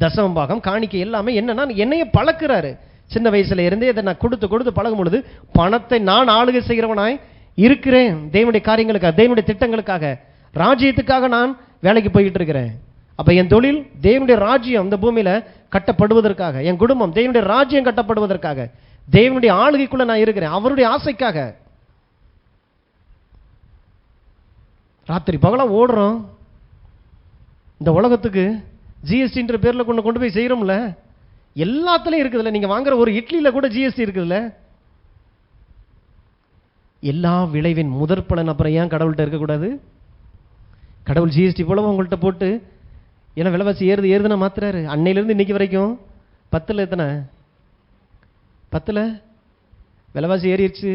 தசமபாகம், காணிக்கை எல்லாமே என்னன்னா என்னைய பழக்கிறாரு. சின்ன வயசுல இருந்தே இதை நான் கொடுத்து கொடுத்து பழகும் பொழுது பணத்தை நான் ஆளுகை செய்கிறவனாய் இருக்கிறேன். தேவனுடைய காரியங்களுக்காக, தேவனுடைய திட்டங்களுக்காக, ராஜ்யத்துக்காக நான் வேலைக்கு போய்கிட்டு இருக்கிறேன். அப்ப என் தொழில் தேவனுடைய ராஜ்யம் இந்த பூமியில கட்டப்படுவதற்காக, என் குடும்பம் தேவனுடைய ராஜ்யம் கட்டப்படுவதற்காக, தேவனுடைய ஆளுகைக்குள்ள நான் இருக்கிறேன், அவருடைய ஆசைக்காக. ராத்திரி பகலா ஓடுறோம். இந்த உலகத்துக்கு ஜிஎஸ்டின்ற பேர்ல கொண்டு போய் செய்யறோம்ல, எல்லாத்துலயும் இருக்குதுல்ல. நீங்க வாங்குற ஒரு இட்லியில கூட ஜிஎஸ்டி இருக்குதுல்ல. எல்லா விளைவின் முதற் பலன் அப்புறம் ஏன் கடவுள்கிட்ட இருக்கக்கூடாது? கடவுள் ஜிஎஸ்டி போலவும் உங்கள்கிட்ட போட்டு, ஏன்னா விலைவாசி ஏறுதுன்னா மாத்துறாரு. அன்னையிலிருந்து இன்னைக்கு வரைக்கும் 10ல் எத்தனை, பத்தில் விலைவாசி ஏறிடுச்சு.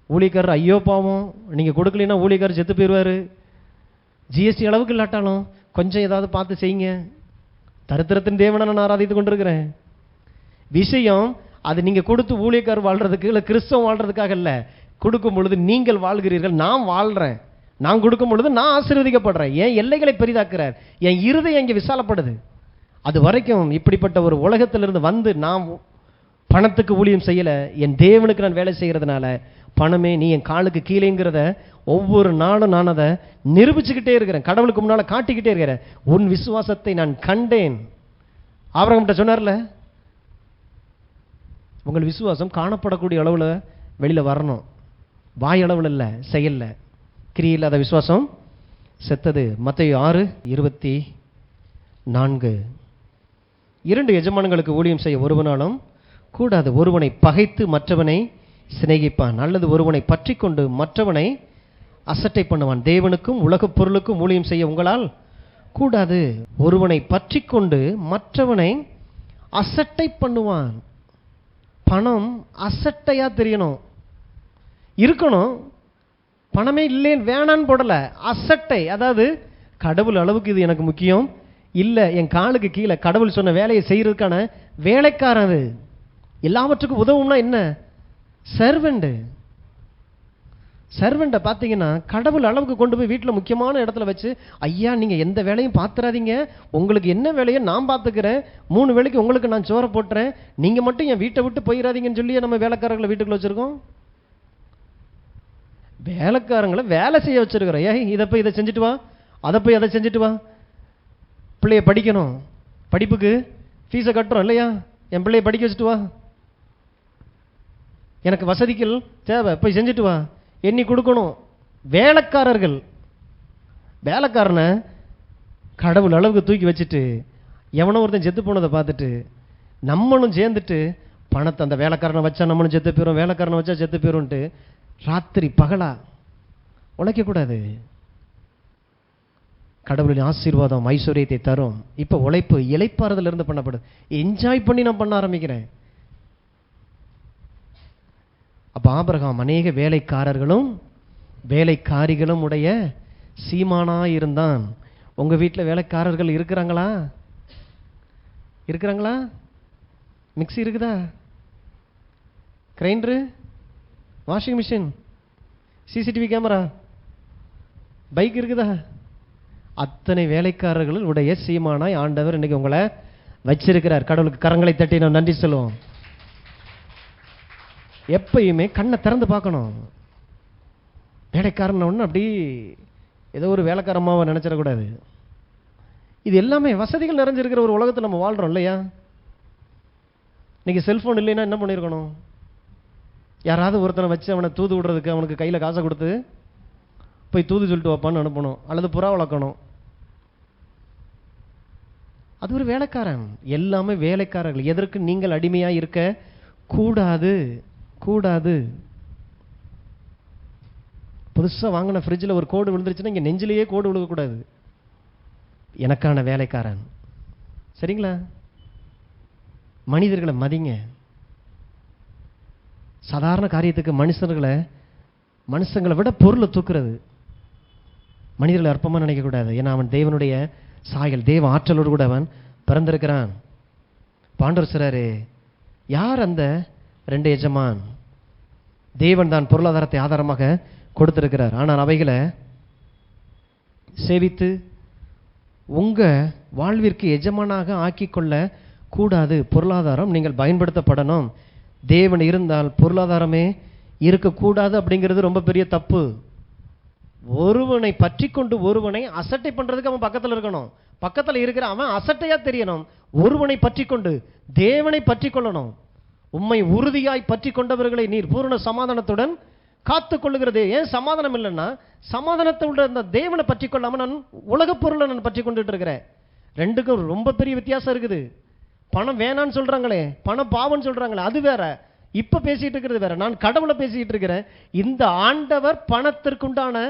ஊழியக்காரர் ஐயோ பாவம், நீங்கள் கொடுக்கலன்னா ஊழியக்காரர் செத்து போயிடுவார். ஜிஎஸ்டி அளவுக்கு இல்லாட்டாலும் கொஞ்சம் ஏதாவது பார்த்து செய்யுங்க. தரித்திரத்தின் தேவனை நான் ஆராதித்து கொண்டிருக்கிறேன். விஷயம் அது நீங்கள் கொடுத்து ஊழியக்காரர் வாழ்றதுக்கு இல்லை கிறிஸ்தவம் வாழ்றதுக்காக இல்லை. கொடுக்கும் பொழுது நீங்கள் வாழ்கிறீர்கள், நான் வாழ்கிறேன். நான் கொடுக்கும் பொழுது நான் ஆசீர்வதிக்கப்படுறேன். என் எல்லைகளை பெரிதாக்குறார், என் இருதயம் இங்கே விசாலப்படுது. அது வரைக்கும் இப்படிப்பட்ட ஒரு உலகத்திலிருந்து வந்து நான் பணத்துக்கு ஊழியம் செய்யலை, என் தேவனுக்கு நான் வேலை செய்கிறதுனால பணமே நீ என் காலுக்கு கீழேங்கிறத ஒவ்வொரு நாளும் நான் அதை நிரூபிச்சுக்கிட்டே இருக்கிறேன். கடவுளுக்கு முன்னால் காட்டிக்கிட்டே இருக்கிறேன். உன் விசுவாசத்தை நான் கண்டேன். ஆபிரகாம்கிட்ட சொன்னார்ல, உங்கள் விசுவாசம் காணப்படக்கூடிய அளவில் வெளியில் வரணும். வாய் அளவில் இல்லை, செயல்ல. கிரியில் அதை விசுவாசம் செத்தது. மத்தேயு 6:24. 2 எஜமான்களுக்கு ஊழியம் செய்ய ஒருவனாலும் கூடாது. ஒருவனை பகைத்து மற்றவனை சிநேகிப்பான், அல்லது ஒருவனை பற்றி கொண்டு மற்றவனை அசட்டை பண்ணுவான். தேவனுக்கும் உலகப் பொருளுக்கும் ஊழியம் செய்ய உங்களால் கூடாது. ஒருவனை பற்றி கொண்டு மற்றவனை அசட்டை பண்ணுவான். பணம் அசட்டையா தெரியணும், இருக்கணும். பணமே இல்லைன்னு வேணான்னு போடலை, அசட்டை. அதாவது கடவுள் அளவுக்கு இது எனக்கு முக்கியம் இல்லை, என் காலுக்கு கீழே கடவுள் சொன்ன வேலையை செய்யறதுக்கான வேலைக்காரன். அது எல்லாவற்றுக்கும் உதவும்னா என்ன? சர்வெண்ட். சர்வெண்ட்டை பார்த்தீங்கன்னா கடவுள் அளவுக்கு கொண்டு போய் வீட்டில் முக்கியமான இடத்துல வச்சு, ஐயா நீங்கள் எந்த வேலையும் பார்த்துறாதீங்க, உங்களுக்கு என்ன வேலையை நான் பார்த்துக்கிறேன், 3 வேளைக்கு உங்களுக்கு நான் சோறை போட்டுறேன், நீங்கள் மட்டும் என் வீட்டை விட்டு போயிடாதீங்கன்னு சொல்லி நம்ம வேலைக்காரங்களை வீட்டுக்குள்ள வச்சுருக்கோம். வேலைக்காரங்களை வேலை செய்ய வச்சிருக்கிறோம். இதை போய் இதை செஞ்சுட்டு வா, அதை போய் அதை செஞ்சுட்டு வா. பிள்ளைய படிக்கணும், படிப்புக்கு ஃபீஸை கட்டுறோம் இல்லையா, என் பிள்ளைய படிக்க வச்சுட்டு வா. எனக்கு வசதிகள் தேவை, போய் செஞ்சுட்டு வா, எண்ணி கொடுக்கணும். வேலைக்காரர்கள். வேலைக்காரனை கடவுள் அளவுக்கு தூக்கி வச்சுட்டு எவனோ ஒருத்தன் செத்து போனதை பார்த்துட்டு நம்மளும் சேர்ந்துட்டு பணத்தை அந்த வேலைக்காரனை வச்சா நம்மளும் செத்து போயிடும், வேலைக்காரனை வச்சா செத்து போயிடும்ட்டு ராத்திரி பகலா உழைக்கக்கூடாது. கடவுளின் ஆசீர்வாதம் ஐஸ்வர்யத்தை தரும். இப்போ உழைப்பு இளைப்பாறுதல் இருந்து பண்ணப்படுது. என்ஜாய் பண்ணி நான் பண்ண ஆரம்பிக்கிறேன். அப்போ ஆபிரகாம் அநேக வேலைக்காரர்களும் வேலைக்காரிகளும் உடைய சீமானா இருந்தான். உங்க வீட்டில் வேலைக்காரர்கள் இருக்கிறாங்களா? இருக்கிறாங்களா? மிக்ஸி இருக்குதா? Grinder, washing machine, CCTV camera, bike இருக்குதா? அத்தனை வேலைக்காரர்கள் உடைய சீமானாய் ஆண்டவர் இன்னைக்கு உங்களை வச்சிருக்கிறார். கடவுளுக்கு கரங்களை தட்டி நாம் நன்றி சொல்லுவோம். எப்பயுமே கண்ணை திறந்து பார்க்கணும். வேலைக்காரன் ஒன்று அப்படி ஏதோ ஒரு வேலைக்காரமாவை நினைச்சிடக்கூடாது. இது எல்லாமே வசதிகள் நிறைஞ்சிருக்கிற ஒரு உலகத்தில் நம்ம வாழ்றோம் இல்லையா? இன்னைக்கு செல்போன் இல்லைன்னா என்ன பண்ணியிருக்கணும்? யாராவது ஒருத்தனை வச்சு அவனை தூது விடுறதுக்கு அவனுக்கு கையில் காசை கொடுத்து போய் தூது சொல்லிட்டு வைப்பான்னு அனுப்பணும், அல்லது புறா வளர்க்கணும். அது ஒரு வேலைக்காரன். எல்லாமே வேலைக்காரர்கள். எதற்கு நீங்கள் அடிமையாக இருக்க கூடாது. கூடாது. புதுசாக வாங்கின ஃப்ரிட்ஜில் ஒரு கோடு விழுந்துருச்சுன்னா இங்கே நெஞ்சிலேயே கோடு விழுகக்கூடாது. எனக்கான வேலைக்காரன். சரிங்களா? மனிதர்களை மதிங்க. சாதாரண காரியத்துக்கு மனுஷங்களை விட பொருளை தூக்குறது. மனிதர்களை அற்பமாக நினைக்கக்கூடாது. ஏன்னா அவன் தேவனுடைய சாயல், தேவ ஆற்றலோடு கூட அவன் பிறந்திருக்கிறான். பாண்டவர் சொல்றாரு, யார் அந்த 2 எஜமான்? தேவன் தான் பொருளாதாரத்தை ஆதாரமாக கொடுத்திருக்கிறார். ஆனால் அவைகளை சேவித்து உங்க வாழ்விற்கு எஜமானாக ஆக்கிக்கொள்ள கூடாது. பொருளாதாரம் நீங்கள் பயன்படுத்தப்படணும். தேவன் இருந்தால் பொருளாதாரமே இருக்கக்கூடாது அப்படிங்கிறது ரொம்ப பெரிய தப்பு. ஒருவனை பற்றி கொண்டு ஒருவனை அசட்டை பண்றதுக்கு அவன் பக்கத்தில் இருக்கணும். பக்கத்தில் இருக்கிற அவன் அசட்டையா தெரியணும். ஒருவனை பற்றி கொண்டு தேவனை பற்றி கொள்ளணும். உம்மை உறுதியாய் பற்றி கொண்டவர்களை நீர் பூரண சமாதானத்துடன் காத்து கொள்ளுகிறது. ஏன் சமாதானம் இல்லைன்னா, சமாதானத்தோட அந்த தேவனை பற்றி கொள்ளாம நான் உலக பொருளை நான் பற்றி கொண்டுட்டு இருக்கிறேன். ரெண்டுக்கும் ரொம்ப பெரிய வித்தியாசம் இருக்குது. பணம் வேணான்னு சொல்றாங்களே, பணம் பாவம்னு சொல்றாங்களே, அது வேற. இப்ப பேசிட்டு இருக்கிறது வேற. நான் கடவுளை பேசிட்டு இருக்கிறேன். இந்த ஆண்டவர் பணத்திற்குண்டான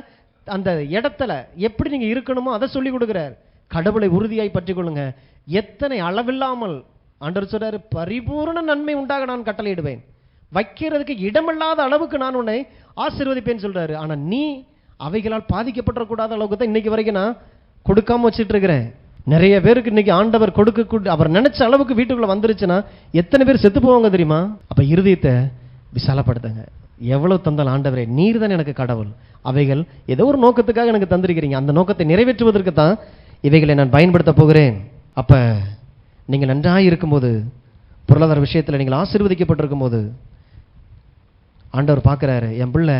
அந்த இடத்துல எப்படி நீங்க இருக்கணுமோ அதை சொல்லி கொடுக்கிறார். கடவுளை உறுதியாய் பற்றி கொள்ளுங்க. எத்தனை அளவில்லாமல் ஆண்டவர் சொல்றாரு, பரிபூர்ண நன்மை உண்டாக நான் கட்டளையிடுவேன், வைக்கிறதுக்கு இடமில்லாத அளவுக்கு நான் உன்னை ஆசீர்வதிப்பேன்னு சொல்றாரு. ஆனா நீ அவைகளால் பாதிக்கப்படக்கூடாத அளவுக்கு தான் இன்னைக்கு வரைக்கும் நான் கொடுக்காம வச்சுட்டு இருக்கிறேன். நிறைய பேருக்கு இன்னைக்கு ஆண்டவர் கொடுக்க அவர் நினைச்ச அளவுக்கு வீட்டுக்குள்ள வந்துருச்சுன்னா எத்தனை பேர் செத்து போவாங்க தெரியுமா? அப்ப இருதயத்தை விசாலப்படுத்துங்க. எவ்வளவு தந்தாலும் ஆண்டவரே நீர் தான் எனக்கு கடவுள், அவைகள் ஏதோ ஒரு நோக்கத்துக்காக எனக்கு தந்திருக்கிறீங்க, அந்த நோக்கத்தை நிறைவேற்றுவதற்கு தான் இவைகளை நான் பயன்படுத்த போகிறேன். அப்ப நீங்கள் நன்றாக இருக்கும்போது, பொருளாதார விஷயத்தில் நீங்கள் ஆசீர்வதிக்கப்பட்டிருக்கும் போது ஆண்டவர் பார்க்குறாரு, என் பிள்ளை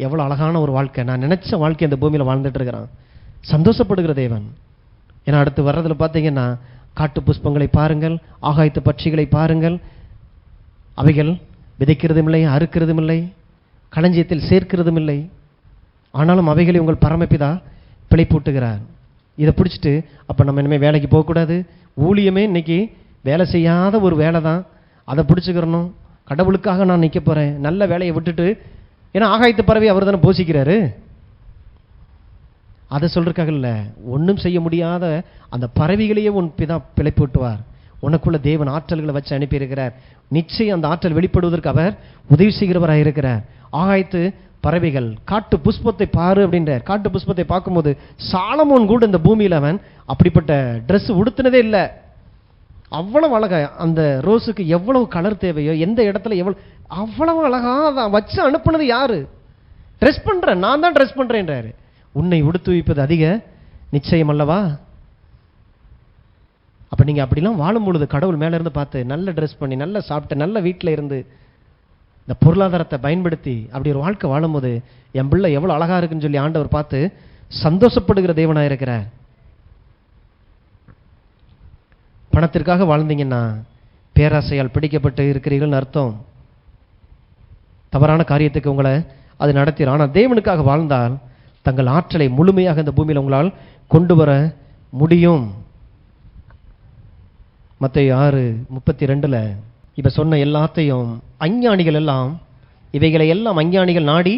எவ்வளோ அழகான ஒரு வாழ்க்கை, நான் நினைச்ச வாழ்க்கை இந்த பூமியில் வாழ்ந்துட்டு இருக்கிறான். சந்தோஷப்படுகிற தேவன். ஏன்னா அடுத்து வர்றதுல பார்த்தீங்கன்னா, காட்டு புஷ்பங்களை பாருங்கள், ஆகாயத்து பட்சிகளை பாருங்கள், அவைகள் விதைக்கிறதும் இல்லை, அறுக்கிறதும் இல்லை, களஞ்சியத்தில் சேர்க்கிறதும் இல்லை, ஆனாலும் அவைகளை உங்கள் பரமபிதா பிழைப்பூட்டுகிறார். இதை பிடிச்சிட்டு அப்போ நம்ம இனிமேல் வேலைக்கு போகக்கூடாது, ஊழியமே இன்னைக்கு வேலை செய்யாத ஒரு வேலை தான், அதை பிடிச்சிக்கிறணும், கடவுளுக்காக நான் நிற்க போகிறேன், நல்ல வேலையை விட்டுட்டு. ஏன்னா ஆகாயத்து பறவை அவர் தானே போஷிக்கிறாரு. அதை சொல்றதுக்காக இல்லை, ஒன்றும் செய்ய முடியாத அந்த பறவைகளையே உன் பிதா பிழைப்பூட்டுவார். உனக்குள்ள தேவன் ஆற்றல்களை வச்சு அனுப்பியிருக்கிறார். நிச்சயம் அந்த ஆற்றல் வெளிப்படுவதற்கு அவர் உதவி செய்கிறவராக இருக்கிறார். ஆகாயத்து பறவைகள், காட்டு புஷ்பத்தை பாரு அப்படின்றார். காட்டு புஷ்பத்தை பார்க்கும்போது சாலமோன் கூட இந்த பூமியில் அவன் அப்படிப்பட்ட ட்ரெஸ் உடுத்தினதே இல்லை. அவ்வளவு அழகா, அந்த ரோஸுக்கு எவ்வளவு கலர் தேவையோ, எந்த இடத்துல எவ்வளவு, அவ்வளவு அழகா அதை வச்சு அனுப்புனது யாரு? ட்ரெஸ் பண்றேன், நான் தான் ட்ரெஸ் பண்றேன்றாரு. உன்னை உடுத்துவிப்பது அதிக நிச்சயம் அல்லவா? அப்ப நீங்க அப்படிலாம் வாழும் பொழுது கடவுள் மேல இருந்து பார்த்து நல்ல ட்ரெஸ் பண்ணி, நல்ல சாப்பிட்டு, நல்ல வீட்டில் இருந்து இந்த பொருளாதாரத்தை பயன்படுத்தி அப்படி ஒரு வாழ்க்கை வாழும்போது என் பிள்ளை எவ்வளவு அழகா இருக்குன்னு சொல்லி ஆண்டவர் பார்த்து சந்தோஷப்படுகிற தேவனாக இருக்கிறார். பணத்திற்காக வாழ்ந்தீங்கன்னா பேராசையால் பிடிக்கப்பட்டு இருக்கிறீர்கள் அர்த்தம். தவறான காரியத்துக்கு உங்களை அது நடத்திடும். ஆனால் தேவனுக்காக வாழ்ந்தால் தங்கள் ஆற்றலை முழுமையாக இந்த பூமியில் உங்களால் கொண்டு வர முடியும். மத்தேயு 6:32 இப்ப சொன்ன எல்லாத்தையும் அஞ்ஞானிகள் எல்லாம், இவைகளை எல்லாம் அஞ்ஞானிகள் நாடி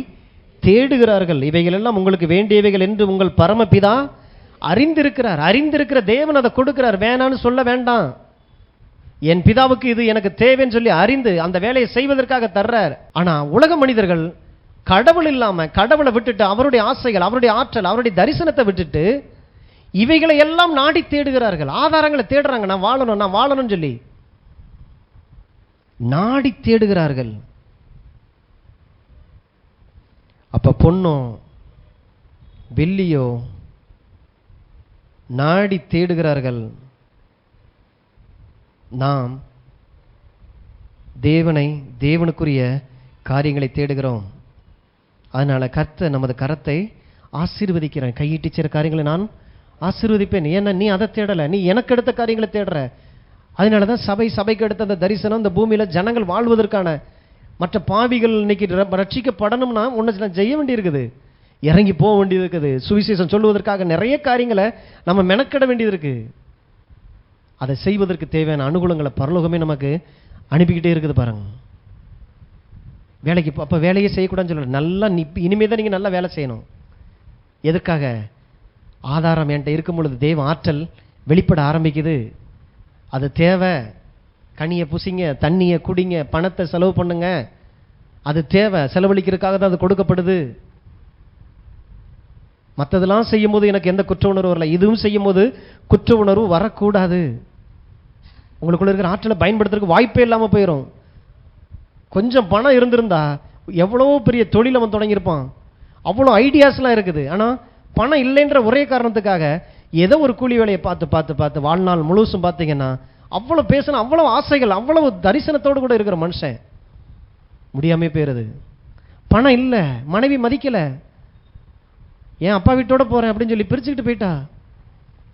தேடுகிறார்கள், இவைகள் எல்லாம் உங்களுக்கு வேண்டியவைகள் என்று உங்கள் பரமபிதா அறிந்திருக்கிறார். அறிந்திருக்கிற தேவன் அதை கொடுக்கிறார், வேணான்னு சொல்ல வேண்டாம். என் பிதாவுக்கு இது எனக்கு தேவைன்னு சொல்லி அறிந்து அந்த வேலையை செய்வதற்காக தர்றார். ஆனா உலக மனிதர்கள் கடவுள் இல்லாம, கடவுளை விட்டுட்டு, அவருடைய ஆசைகள், அவருடைய ஆற்றல், அவருடைய தரிசனத்தை விட்டுட்டு இவைகளை எல்லாம் நாடி தேடுகிறார்கள். ஆதாரங்களை தேடுறாங்க, நான் வாழணும், நான் வாழணும்னு சொல்லி நாடி தேடுகிறார்கள். அப்ப பொண்ணோ வெள்ளியோ நாடி தேடுகிறார்கள். நாம் தேவனை, தேவனுக்குரிய காரியங்களை தேடுகிறோம். அதனால கர்த்தர் நமது கரத்தை ஆசீர்வதிக்கிறேன். கையிட்டு செய்கிற காரியங்களை நான் ஆசீர்வதிப்பேன். ஏன்னா நீ அதை தேடலை, நீ எனக்கு எடுத்த காரியங்களை தேடுற. அதனால தான் சபைக்கு எடுத்த அந்த தரிசனம் இந்த பூமியில் ஜனங்கள் வாழ்வதற்கான, மற்ற பாவிகள் இன்னைக்கு ரட்சிக்கப்படணும்னா ஒன்று செய்ய வேண்டியிருக்குது, இறங்கி போக வேண்டியது இருக்குது, சுவிசேஷம் சொல்லுவதற்காக நிறைய காரியங்களை நம்ம மெனக்கிட வேண்டியது இருக்கு. அதை செய்வதற்கு தேவையான அனுகூலங்களை பரலோகமே நமக்கு அனுப்பிக்கிட்டே இருக்குது பாருங்க. வேலைக்கு அப்போ வேலையே செய்யக்கூடாதுன்னு சொல்ல, நல்லா இனிமே தான் நீங்கள் நல்லா வேலை செய்யணும். எதுக்காக? ஆதாரம் என்கிட்ட இருக்கும் பொழுது தேவ ஆற்றல் வெளிப்பட ஆரம்பிக்குது. அது தேவை. கனியை புசிங்க, தண்ணியை குடிங்க, பணத்தை செலவு பண்ணுங்க, அது தேவை. செலவழிக்கிறதுக்காக தான் அது கொடுக்கப்படுது. மற்றதெல்லாம் செய்யும் போது எனக்கு எந்த குற்ற உணர்வு வரல, இதுவும் செய்யும் போது குற்ற உணர்வு வரக்கூடாது. உங்களுக்குள்ள இருக்கிற ஆற்றலை பயன்படுத்துறதுக்கு வாய்ப்பே இல்லாமல் போயிடும். கொஞ்சம் பணம் இருந்திருந்தா எவ்வளோ பெரிய தொழில் அவன் தொடங்கியிருப்பான், அவ்வளோ ஐடியாஸ்லாம் இருக்குது. ஆனால் பணம் இல்லைன்ற ஒரே காரணத்துக்காக ஏதோ ஒரு கூலி வேலையை பார்த்து பார்த்து பார்த்து வாழ்நாள் முழுசும் பார்த்தீங்கன்னா அவ்வளோ பேசணும், அவ்வளோ ஆசைகள், அவ்வளவு தரிசனத்தோடு கூட இருக்கிற மனுஷன் முடியாமே போயிருது. பணம் இல்லை, மனைவி மதிக்கலை, ஏன் அப்பா வீட்டோட போகிறேன் அப்படின்னு சொல்லி பிரிச்சுக்கிட்டு போயிட்டா,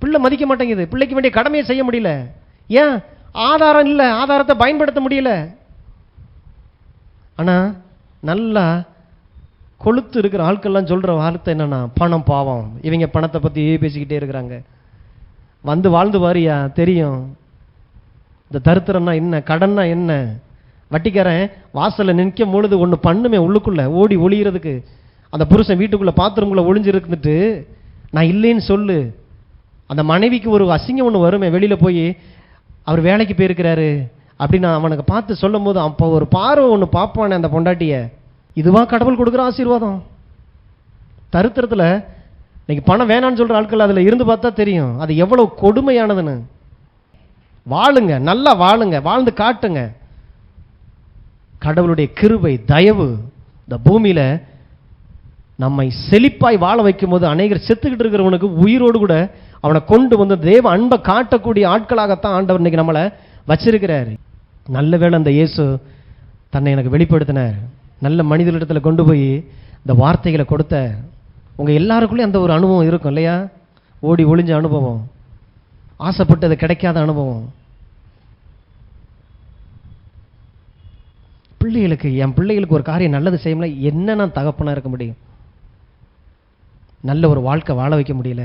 பிள்ளை மதிக்க மாட்டேங்குது, பிள்ளைக்கு வேண்டிய கடமையை செய்ய முடியல. ஏன்? ஆதாரம் இல்லை, ஆதாரத்தை பயன்படுத்த முடியல. ஆனால் நல்லா கொளுத்து இருக்கிற ஆட்கள்லாம் சொல்கிற வார்த்தை என்னன்னா, பணம் பாவம், இவங்க பணத்தை பற்றி பேசிக்கிட்டே இருக்கிறாங்க. வந்து வாழ்ந்து வாரியா தெரியும் இந்த தரித்திரம்னா என்ன, கடன்னா என்ன. வட்டிக்காரன் வாசலில் நிற்கும் பொழுது ஒன்று பண்ணுமே, உள்ளுக்குள்ளே ஓடி ஒளிகிறதுக்கு. அந்த புருஷன் வீட்டுக்குள்ளே பாத்திரம்குள்ளே ஒளிஞ்சிருந்துட்டு நான் இல்லைன்னு சொல்லு, அந்த மனைவிக்கு ஒரு அசிங்கம் ஒன்று வருமே, வெளியில் போய் அவர் வேலைக்கு போயிருக்கிறாரு அப்படின்னு அவனுக்கு பார்த்து சொல்லும் போது அப்போ ஒரு பார்வை ஒன்று பார்ப்பானே அந்த பொண்டாட்டிய, இதுவா கடவுள் கொடுக்குற ஆசீர்வாதம்? தரித்திரத்தில் இன்னைக்கு பணம் வேணான்னு சொல்கிற ஆட்கள் அதில் இருந்து பார்த்தா தெரியும் அது எவ்வளோ கொடுமையானதுன்னு. வாழுங்க, நல்லா வாழுங்க, வாழ்ந்து காட்டுங்க. கடவுளுடைய கிருபை தயவு இந்த பூமியில் நம்மை செழிப்பாய் வாழ வைக்கும் போது அநேகர் செத்துக்கிட்டு இருக்கிறவனுக்கு உயிரோடு கூட அவனை கொண்டு வந்து தேவ அன்பை காட்டக்கூடிய ஆட்களாகத்தான் ஆண்டவர் இன்னைக்கு நம்மளை வச்சிருக்கிறாரு. நல்ல வேளை அந்த இயேசு தன்னை எனக்கு வெளிப்படுத்தினார், நல்ல மனிதர்களிடத்தில் கொண்டு போய் இந்த வார்த்தைகளை கொடுத்த. உங்கள் எல்லாருக்குள்ளேயும் அந்த ஒரு அனுபவம் இருக்கும் இல்லையா? ஓடி ஒளிஞ்ச அனுபவம், ஆசைப்பட்டது கிடைக்காத அனுபவம். பிள்ளைகளுக்கு, என் பிள்ளைகளுக்கு ஒரு காரியம் நல்லது செய்யல, என்ன நான் தகப்பனாக இருக்க முடியும்? நல்ல ஒரு வாழ்க்கை வாழ வைக்க முடியல.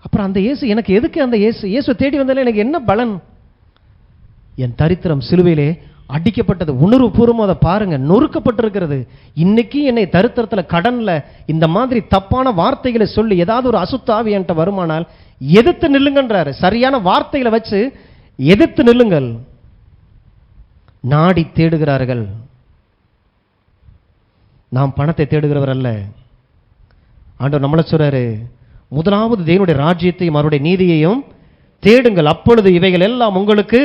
அப்புறம் அந்த இயேசு எனக்கு எதுக்கு? அந்த இயேசு தேடி வந்ததில் எனக்கு என்ன பலன்? என் தரித்திரம் சிலுவையிலே அடிக்கப்பட்டது, உணர்வு பூர்வமாக அதை பாருங்க, நொறுக்கப்பட்டிருக்கிறது. இன்னைக்கு என்னை தரித்திரத்தில் கடனில் இந்த மாதிரி தப்பான வார்த்தைகளை சொல்லி ஏதாவது ஒரு அசுத்தாவி என்கிட்ட வருமானால் எதிர்த்து நில்லுங்கன்றாரு. சரியான வார்த்தைகளை வச்சு எதிர்த்து நில்லுங்கள். நாடி தேடுகிறார்கள், நாம் பணத்தை தேடுகிறவர் அல்ல. ஆண்டவர் நம்மளை சொல்றாரு, முதலாவது தேவனுடைய ராஜ்யத்தையும் அவருடைய நீதியையும் தேடுங்கள், அப்பொழுது இவைகள் எல்லாம் உங்களுக்கு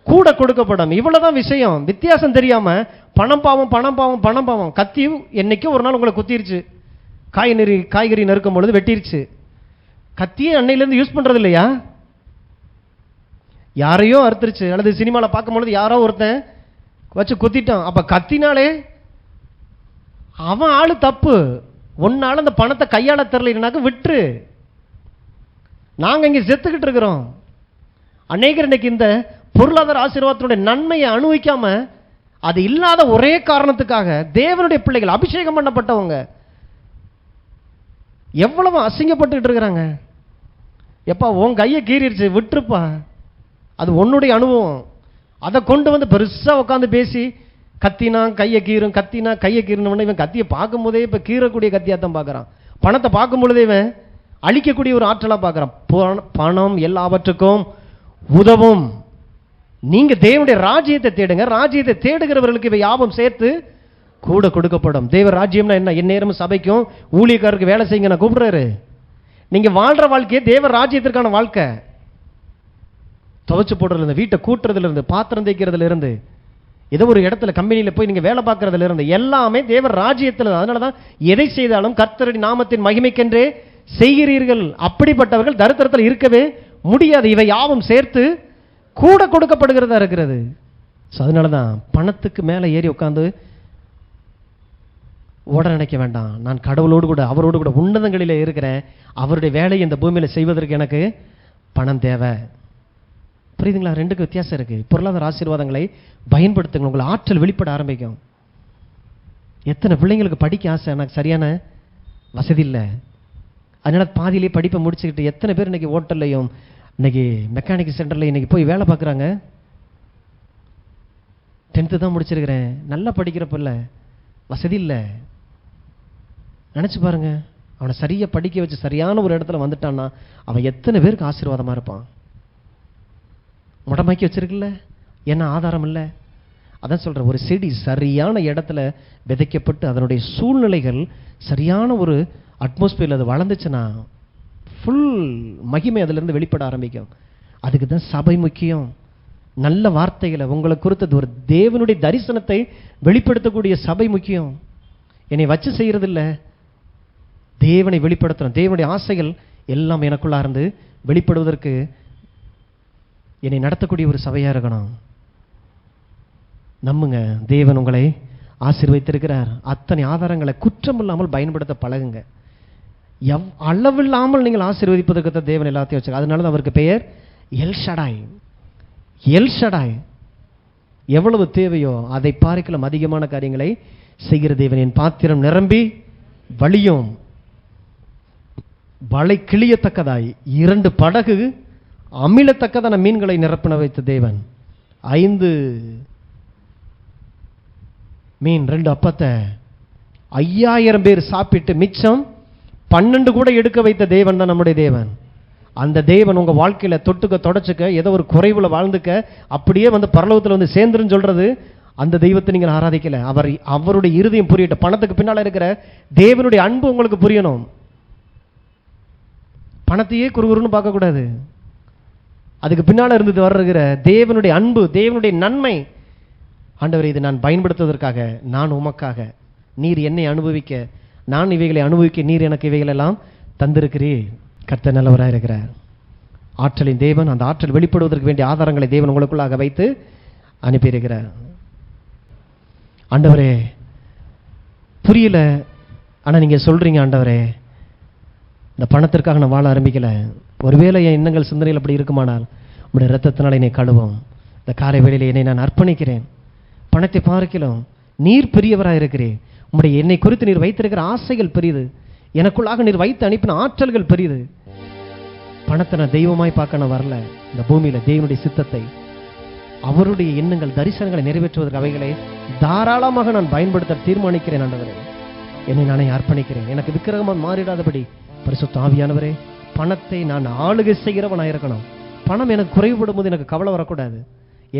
கூட கொடுக்கப்படும். இவ்வளவுதான் விஷயம். வித்தியாசம் தெரியாம பணம் பாவம் பணம் பாவம் பணம் பாவம். கத்தி என்னைக்கோ ஒரு நாள் உங்களை குத்திருச்சு, காய்கறி நறுக்கும் பொழுது வெட்டிருச்சு. கத்தியே அன்னையிலேருந்து யூஸ் பண்றது இல்லையா? யாரையோ அறுத்துருச்சு, அல்லது சினிமாவில் பார்க்கும்பொழுது யாரோ ஒருத்தன் வச்சு குத்திட்டான். அப்ப கத்தினாலே அவன் ஆளு தப்பு. ஒன்னால அந்த பணத்தை கையாள தெரியலனாக்க விட்டுரு. நாங்க இங்க செத்துக்கிட்டு இருக்கிறோம். அநேகர் இன்னைக்கு இந்த பொருளாதார ஆசீர்வாதத்தினுடைய நன்மையை அனுபவிக்காம, அது இல்லாத ஒரே காரணத்துக்காக தேவனுடைய பிள்ளைகள், அபிஷேகம் பண்ணப்பட்டவங்க எவ்வளவு அசிங்கப்பட்டு இருக்கிறாங்க. எப்பா உன் கையை கீறிடுச்சு, விட்டுருப்பா, அது உன்னுடைய அனுபவம். அதை கொண்டு வந்து பெருசா உட்காந்து பேசி கத்தினா கையை கீரும், கத்தினா கையை கீரணும்னு இவன் கத்தியை பார்க்கும் போதே இப்போ கீறக்கூடிய கத்தியாத்தான் பார்க்குறான். பணத்தை பார்க்கும் பொழுதே இவன் அழிக்கக்கூடிய ஒரு ஆற்றலாக பார்க்குறான். பணம் எல்லாவற்றுக்கும் உதவும். நீங்க தேவனுடைய ராஜ்யத்தை தேடுங்க, ராஜ்யத்தை தேடுகிறவர்களுக்கு இவை யாவும் சேர்த்து கூட கொடுக்கப்படும். தேவ ராஜ்யம்னா என்ன? என் நேரமும் சபைக்கும் ஊழியக்காரருக்கு வேலை செய்யுங்க நான் கூப்பிடுறாரு. நீங்க வாழ்ற வாழ்க்கையே தேவ ராஜ்யத்திற்கான வாழ்க்கை. துவைச்சு போடுறதுல இருந்து, வீட்டை கூட்டுறதுல இருந்து, பாத்திரம் தேய்க்கிறதுல இருந்து, ஏதோ ஒரு இடத்துல கம்பெனியில் போய் நீங்க வேலை பார்க்கறதுல இருந்து எல்லாமே தேவ ராஜ்யத்தில். அதனாலதான் எதை செய்தாலும் கர்த்தருடைய நாமத்தின் மகிமைக்கென்றே செய்கிறீர்கள். அப்படிப்பட்டவர்கள் தரித்திரத்தில் இருக்கவே முடியாது. இவை யாவும் சேர்த்து கூட கொடுக்கப்படுகிறதா இருக்கிறது. அதனாலதான் பணத்துக்கு மேலே ஏறி உட்காந்து ஓட நினைக்க வேண்டாம். நான் கடவுளோடு கூட, அவரோடு கூட உன்னதங்களில் இருக்கிறேன். அவருடைய வேலையை இந்த பூமியில் செய்வதற்கு எனக்கு பணம் தேவை. புரியுதுங்களா? ரெண்டுக்கு வித்தியாசம் இருக்கு. பொருளாதார ஆசீர்வாதங்களை பயன்படுத்துங்க, உங்களை ஆற்றல் வெளிப்பட ஆரம்பிக்கும். எத்தனை பிள்ளைங்களுக்கு படிக்க ஆசை, எனக்கு சரியான வசதி இல்லை, அதனால பாதியிலே படிப்பை முடிச்சுக்கிட்டு எத்தனை பேர் இன்னைக்கு ஹோட்டல்லையும் இன்னைக்கு மெக்கானிக் சென்டர்ல இன்னைக்கு போய் வேலை பார்க்குறாங்க. 10th தான் முடிச்சிருக்கிறேன், நல்லா படிக்கிறப்ப இல்லை, வசதி இல்லை. நினைச்சு பாருங்க, அவனை சரியா படிக்க வச்சு சரியான ஒரு இடத்துல வந்துட்டான்னா அவன் எத்தனை பேருக்கு ஆசீர்வாதமா இருப்பான். முடமாக்கி வச்சிருக்குல்ல, என்ன ஆதாரம் இல்லை. அதான் சொல்ற, ஒரு செடி சரியான இடத்துல விதைக்கப்பட்டு அதனுடைய சூழ்நிலைகள் சரியான ஒரு அட்மாஸ்பியர்ல அது வளர்ந்துச்சுன்னா ஃபுல் மகிமை அதுல இருந்து வெளிப்பட ஆரம்பிக்கும். அதுக்கு தான் சபை முக்கியம். நல்ல வார்த்தைகளை உங்களை குறித்தது ஒரு தேவனுடைய தரிசனத்தை வெளிப்படுத்தக்கூடிய சபை முக்கியம். என்னை வச்சு செய்யறது இல்லை, தேவனை வெளிப்படுத்தணும். தேவனுடைய ஆசைகள் எல்லாம் எனக்குள்ளா இருந்து வெளிப்படுவதற்கு என்னை நடத்தக்கூடிய ஒரு சபையா இருக்கணும். நம்புங்க, தேவன் உங்களை ஆசீர்வதித்திருக்கிறார். அத்தனை ஆதாரங்களை குற்றம் இல்லாமல் பயன்படுத்த பழகுங்க. அளவில்லாமல் நீங்கள் ஆசீர்வதிப்பதற்கு தேவன் எல்லாத்தையும் வச்சு. அதனால அவருக்கு பெயர் எல் ஷடாய். எல் ஷடாய் எவ்வளவு தேவையோ அதை பார்க்கலாம் அதிகமான காரியங்களை செய்கிற தேவன். என் பாத்திரம் நிரம்பி வழியும், வலை கிளியத்தக்கதாய் 2 படகு அமிழத்தக்கதான மீன்களை நிரப்பின வைத்த தேவன். 5 மீன் 2 அப்பத்தை 5000 பேர் சாப்பிட்டு மிச்சம் 12 கூட எடுக்க வைத்த தேவன் தான் நம்முடைய தேவன். அந்த தேவன் உங்க வாழ்க்கையில தொட்டுக்க தொடச்சுக்க ஏதோ ஒரு குறைவுல வாழ்ந்துக்க அப்படியே வந்து பரலோகத்தில் வந்து சேர்ந்துருன்னு சொல்றது அந்த தெய்வத்தை நீங்கள் ஆராதிக்கல. அவருடைய இருதயம் புரியட்டும். பணத்துக்கு பின்னால இருக்கிற தேவனுடைய அன்பு உங்களுக்கு புரியணும். பணத்தையே குறுகுறுன்னு பார்க்கக்கூடாது. அதுக்கு பின்னால இருந்து வர்ற தேவனுடைய அன்பு, தேவனுடைய நன்மை. ஆண்டவரே, இதை நான் பயன்படுத்துவதற்காக, நான் உமக்காக, நீர் என்னை அனுபவிக்க, நான் இவைகளை அனுபவிக்க நீர் எனக்கு இவைகள் எல்லாம் தந்திருக்கிறீர். கர்த்தர் நல்லவராக இருக்கிறார். ஆற்றலின் தேவன். அந்த ஆற்றல் வெளிப்படுவதற்கு வேண்டிய ஆதாரங்களை தேவன் உங்களுக்குள்ளாக வைத்து அனுப்பியிருக்கிறார். ஆண்டவரே, புரியல, ஆனா நீங்க சொல்றீங்க, ஆண்டவரே இந்த பணத்திற்காக நான் வாழ ஆரம்பிக்கல. ஒருவேளை என் எண்ணங்கள் சிந்தனையில் அப்படி இருக்குமானால் உங்களுடைய இரத்தத்தினால் என்னை கழுவும். இந்த காலை வேளையில் என்னை நான் அர்ப்பணிக்கிறேன். பணத்தை பார்க்கலாம் நீர் பெரியவராக இருக்கிறேன். உங்களுடைய என்னை குறித்து நீர் வைத்திருக்கிற ஆசைகள் பெரியது. எனக்குள்ளாக நீர் வைத்து அனுப்பின ஆற்றல்கள் பெரியது. பணத்தை நான் தெய்வமாய் பார்க்க நான் வரல. இந்த பூமியில தேவனுடைய சித்தத்தை, அவருடைய எண்ணங்கள், தரிசனங்களை நிறைவேற்றுவதற்கு அவைகளை தாராளமாக நான் பயன்படுத்த தீர்மானிக்கிறேன். ஆண்டவரே, என்னை நானே அர்ப்பணிக்கிறேன். எனக்கு விக்கிரகமாக மாறிடாதபடி பரிசுத்த ஆவியானவரே, பணத்தை நான் ஆளுகை செய்கிறவனாக இருக்கணும். பணம் எனக்கு குறைவுபடும் போது எனக்கு கவலை வரக்கூடாது.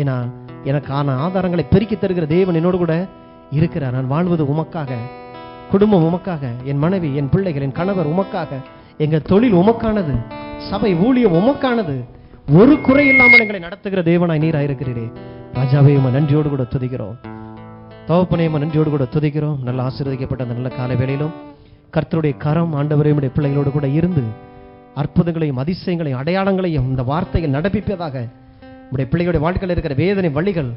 ஏன்னா எனக்கான ஆதாரங்களை பெருக்கி தருகிற தேவன் என்னோடு கூட இருக்கிறார். நான் வாழ்வது உமக்காக, குடும்பம் உமக்காக, என் மனைவி, என் பிள்ளைகள், என் கணவர் உமக்காக, எங்க தொழில் உமக்கானது, சபை ஊழியம் உமக்கானது. ஒரு குறை இல்லாமல் எங்களை நடத்துகிற தேவனாய் நீராக இருக்கிறீரே. ராஜாவே, நன்றியோடு கூட துதிக்கிறோம். தகப்பனே, நன்றியோடு கூட துதிக்கிறோம். நல்ல ஆசீர்வதிக்கப்பட்ட அந்த நல்ல காலை வேளையிலும் கர்த்தருடைய கரம் ஆண்டவரே உம்முடைய பிள்ளைகளோடு கூட இருந்து அற்புதங்களையும் அதிசயங்களையும் அடையாளங்களையும் இந்த வார்த்தைகள் நடப்பிப்பதாக உம்முடைய பிள்ளைகளுடைய வாழ்க்கையில் இருக்கிற வேதனை வழிகள்,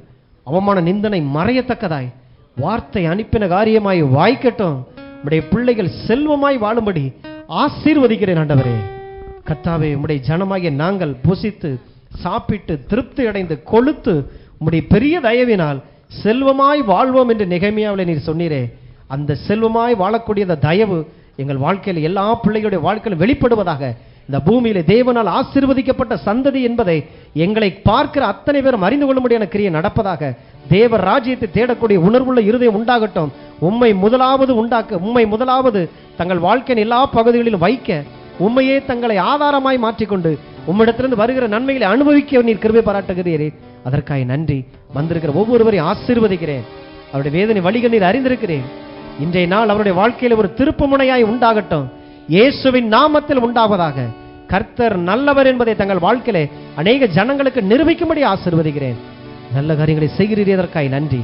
அவமான நிந்தனை மறையத்தக்கதாய் வார்த்தை அனுப்பின காரியமாய் வாய்க்கட்டும். உம்முடைய பிள்ளைகள் செல்வமாய் வாழும்படி ஆசீர்வதிக்கிறேன். ஆண்டவரே கர்த்தாவே, உம்முடைய ஜனமாகிய நாங்கள் புசித்து சாப்பிட்டு திருப்தி அடைந்து கொழுத்து உம்முடைய பெரிய தயவினால் செல்வமாய் வாழ்வோம் என்று நெகேமியாவிலே நீர் சொன்னீரே. அந்த செல்வமாய் வாழக்கூடிய அந்த தயவு எங்கள் வாழ்க்கையில் எல்லா பிள்ளைகளுடைய வாழ்க்கையில் வெளிப்படுவதாக. இந்த பூமியில தேவனால் ஆசீர்வதிக்கப்பட்ட சந்ததி என்பதை எங்களை பார்க்கிற அத்தனை பேரும் அறிந்து கொள்ளும்படியான கிரியை நடப்பதாக. தேவ ராஜ்யத்தை தேடக்கூடிய உணர்வுள்ள இருதயம் உண்டாகட்டும். உம்மை முதலாவது தங்கள் வாழ்க்கையின் எல்லா பகுதிகளிலும் வைக்க, உண்மையே தங்களை ஆதாரமாய் மாற்றிக்கொண்டு உம்மிடத்திலிருந்து வருகிற நன்மைகளை அனுபவிக்க நீர் கிருபை பாராட்டுகிறீரே. அதற்காக நன்றி. வந்திருக்கிற ஒவ்வொருவரையும் ஆசீர்வதிக்கிறேன். அவருடைய வேதனை வழிகள் நீர் அறிந்திருக்கிறேன். இன்றைய நாள் அவருடைய வாழ்க்கையில் ஒரு திருப்பு முனையாய் உண்டாகட்டும். இயேசுவின் நாமத்தில் உண்டாவதாக. கர்த்தர் நல்லவர் என்பதை தங்கள் வாழ்க்கையிலே அநேக ஜனங்களுக்கு நிரூபிக்கும்படி ஆசீர்வதிக்கிறேன். நல்ல காரியங்களை செய்கிறீரே, அதற்காக நன்றி.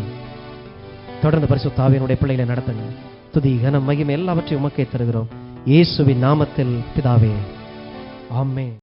தொடர்ந்து பரிசுத்த ஆவியானவருடைய பிள்ளைகளை நடத்துங்க. துதி, கனம், மகிமை எல்லாவற்றையும் உமக்கே தருகிறோம். இயேசுவின் நாமத்தில் பிதாவே, ஆமென்.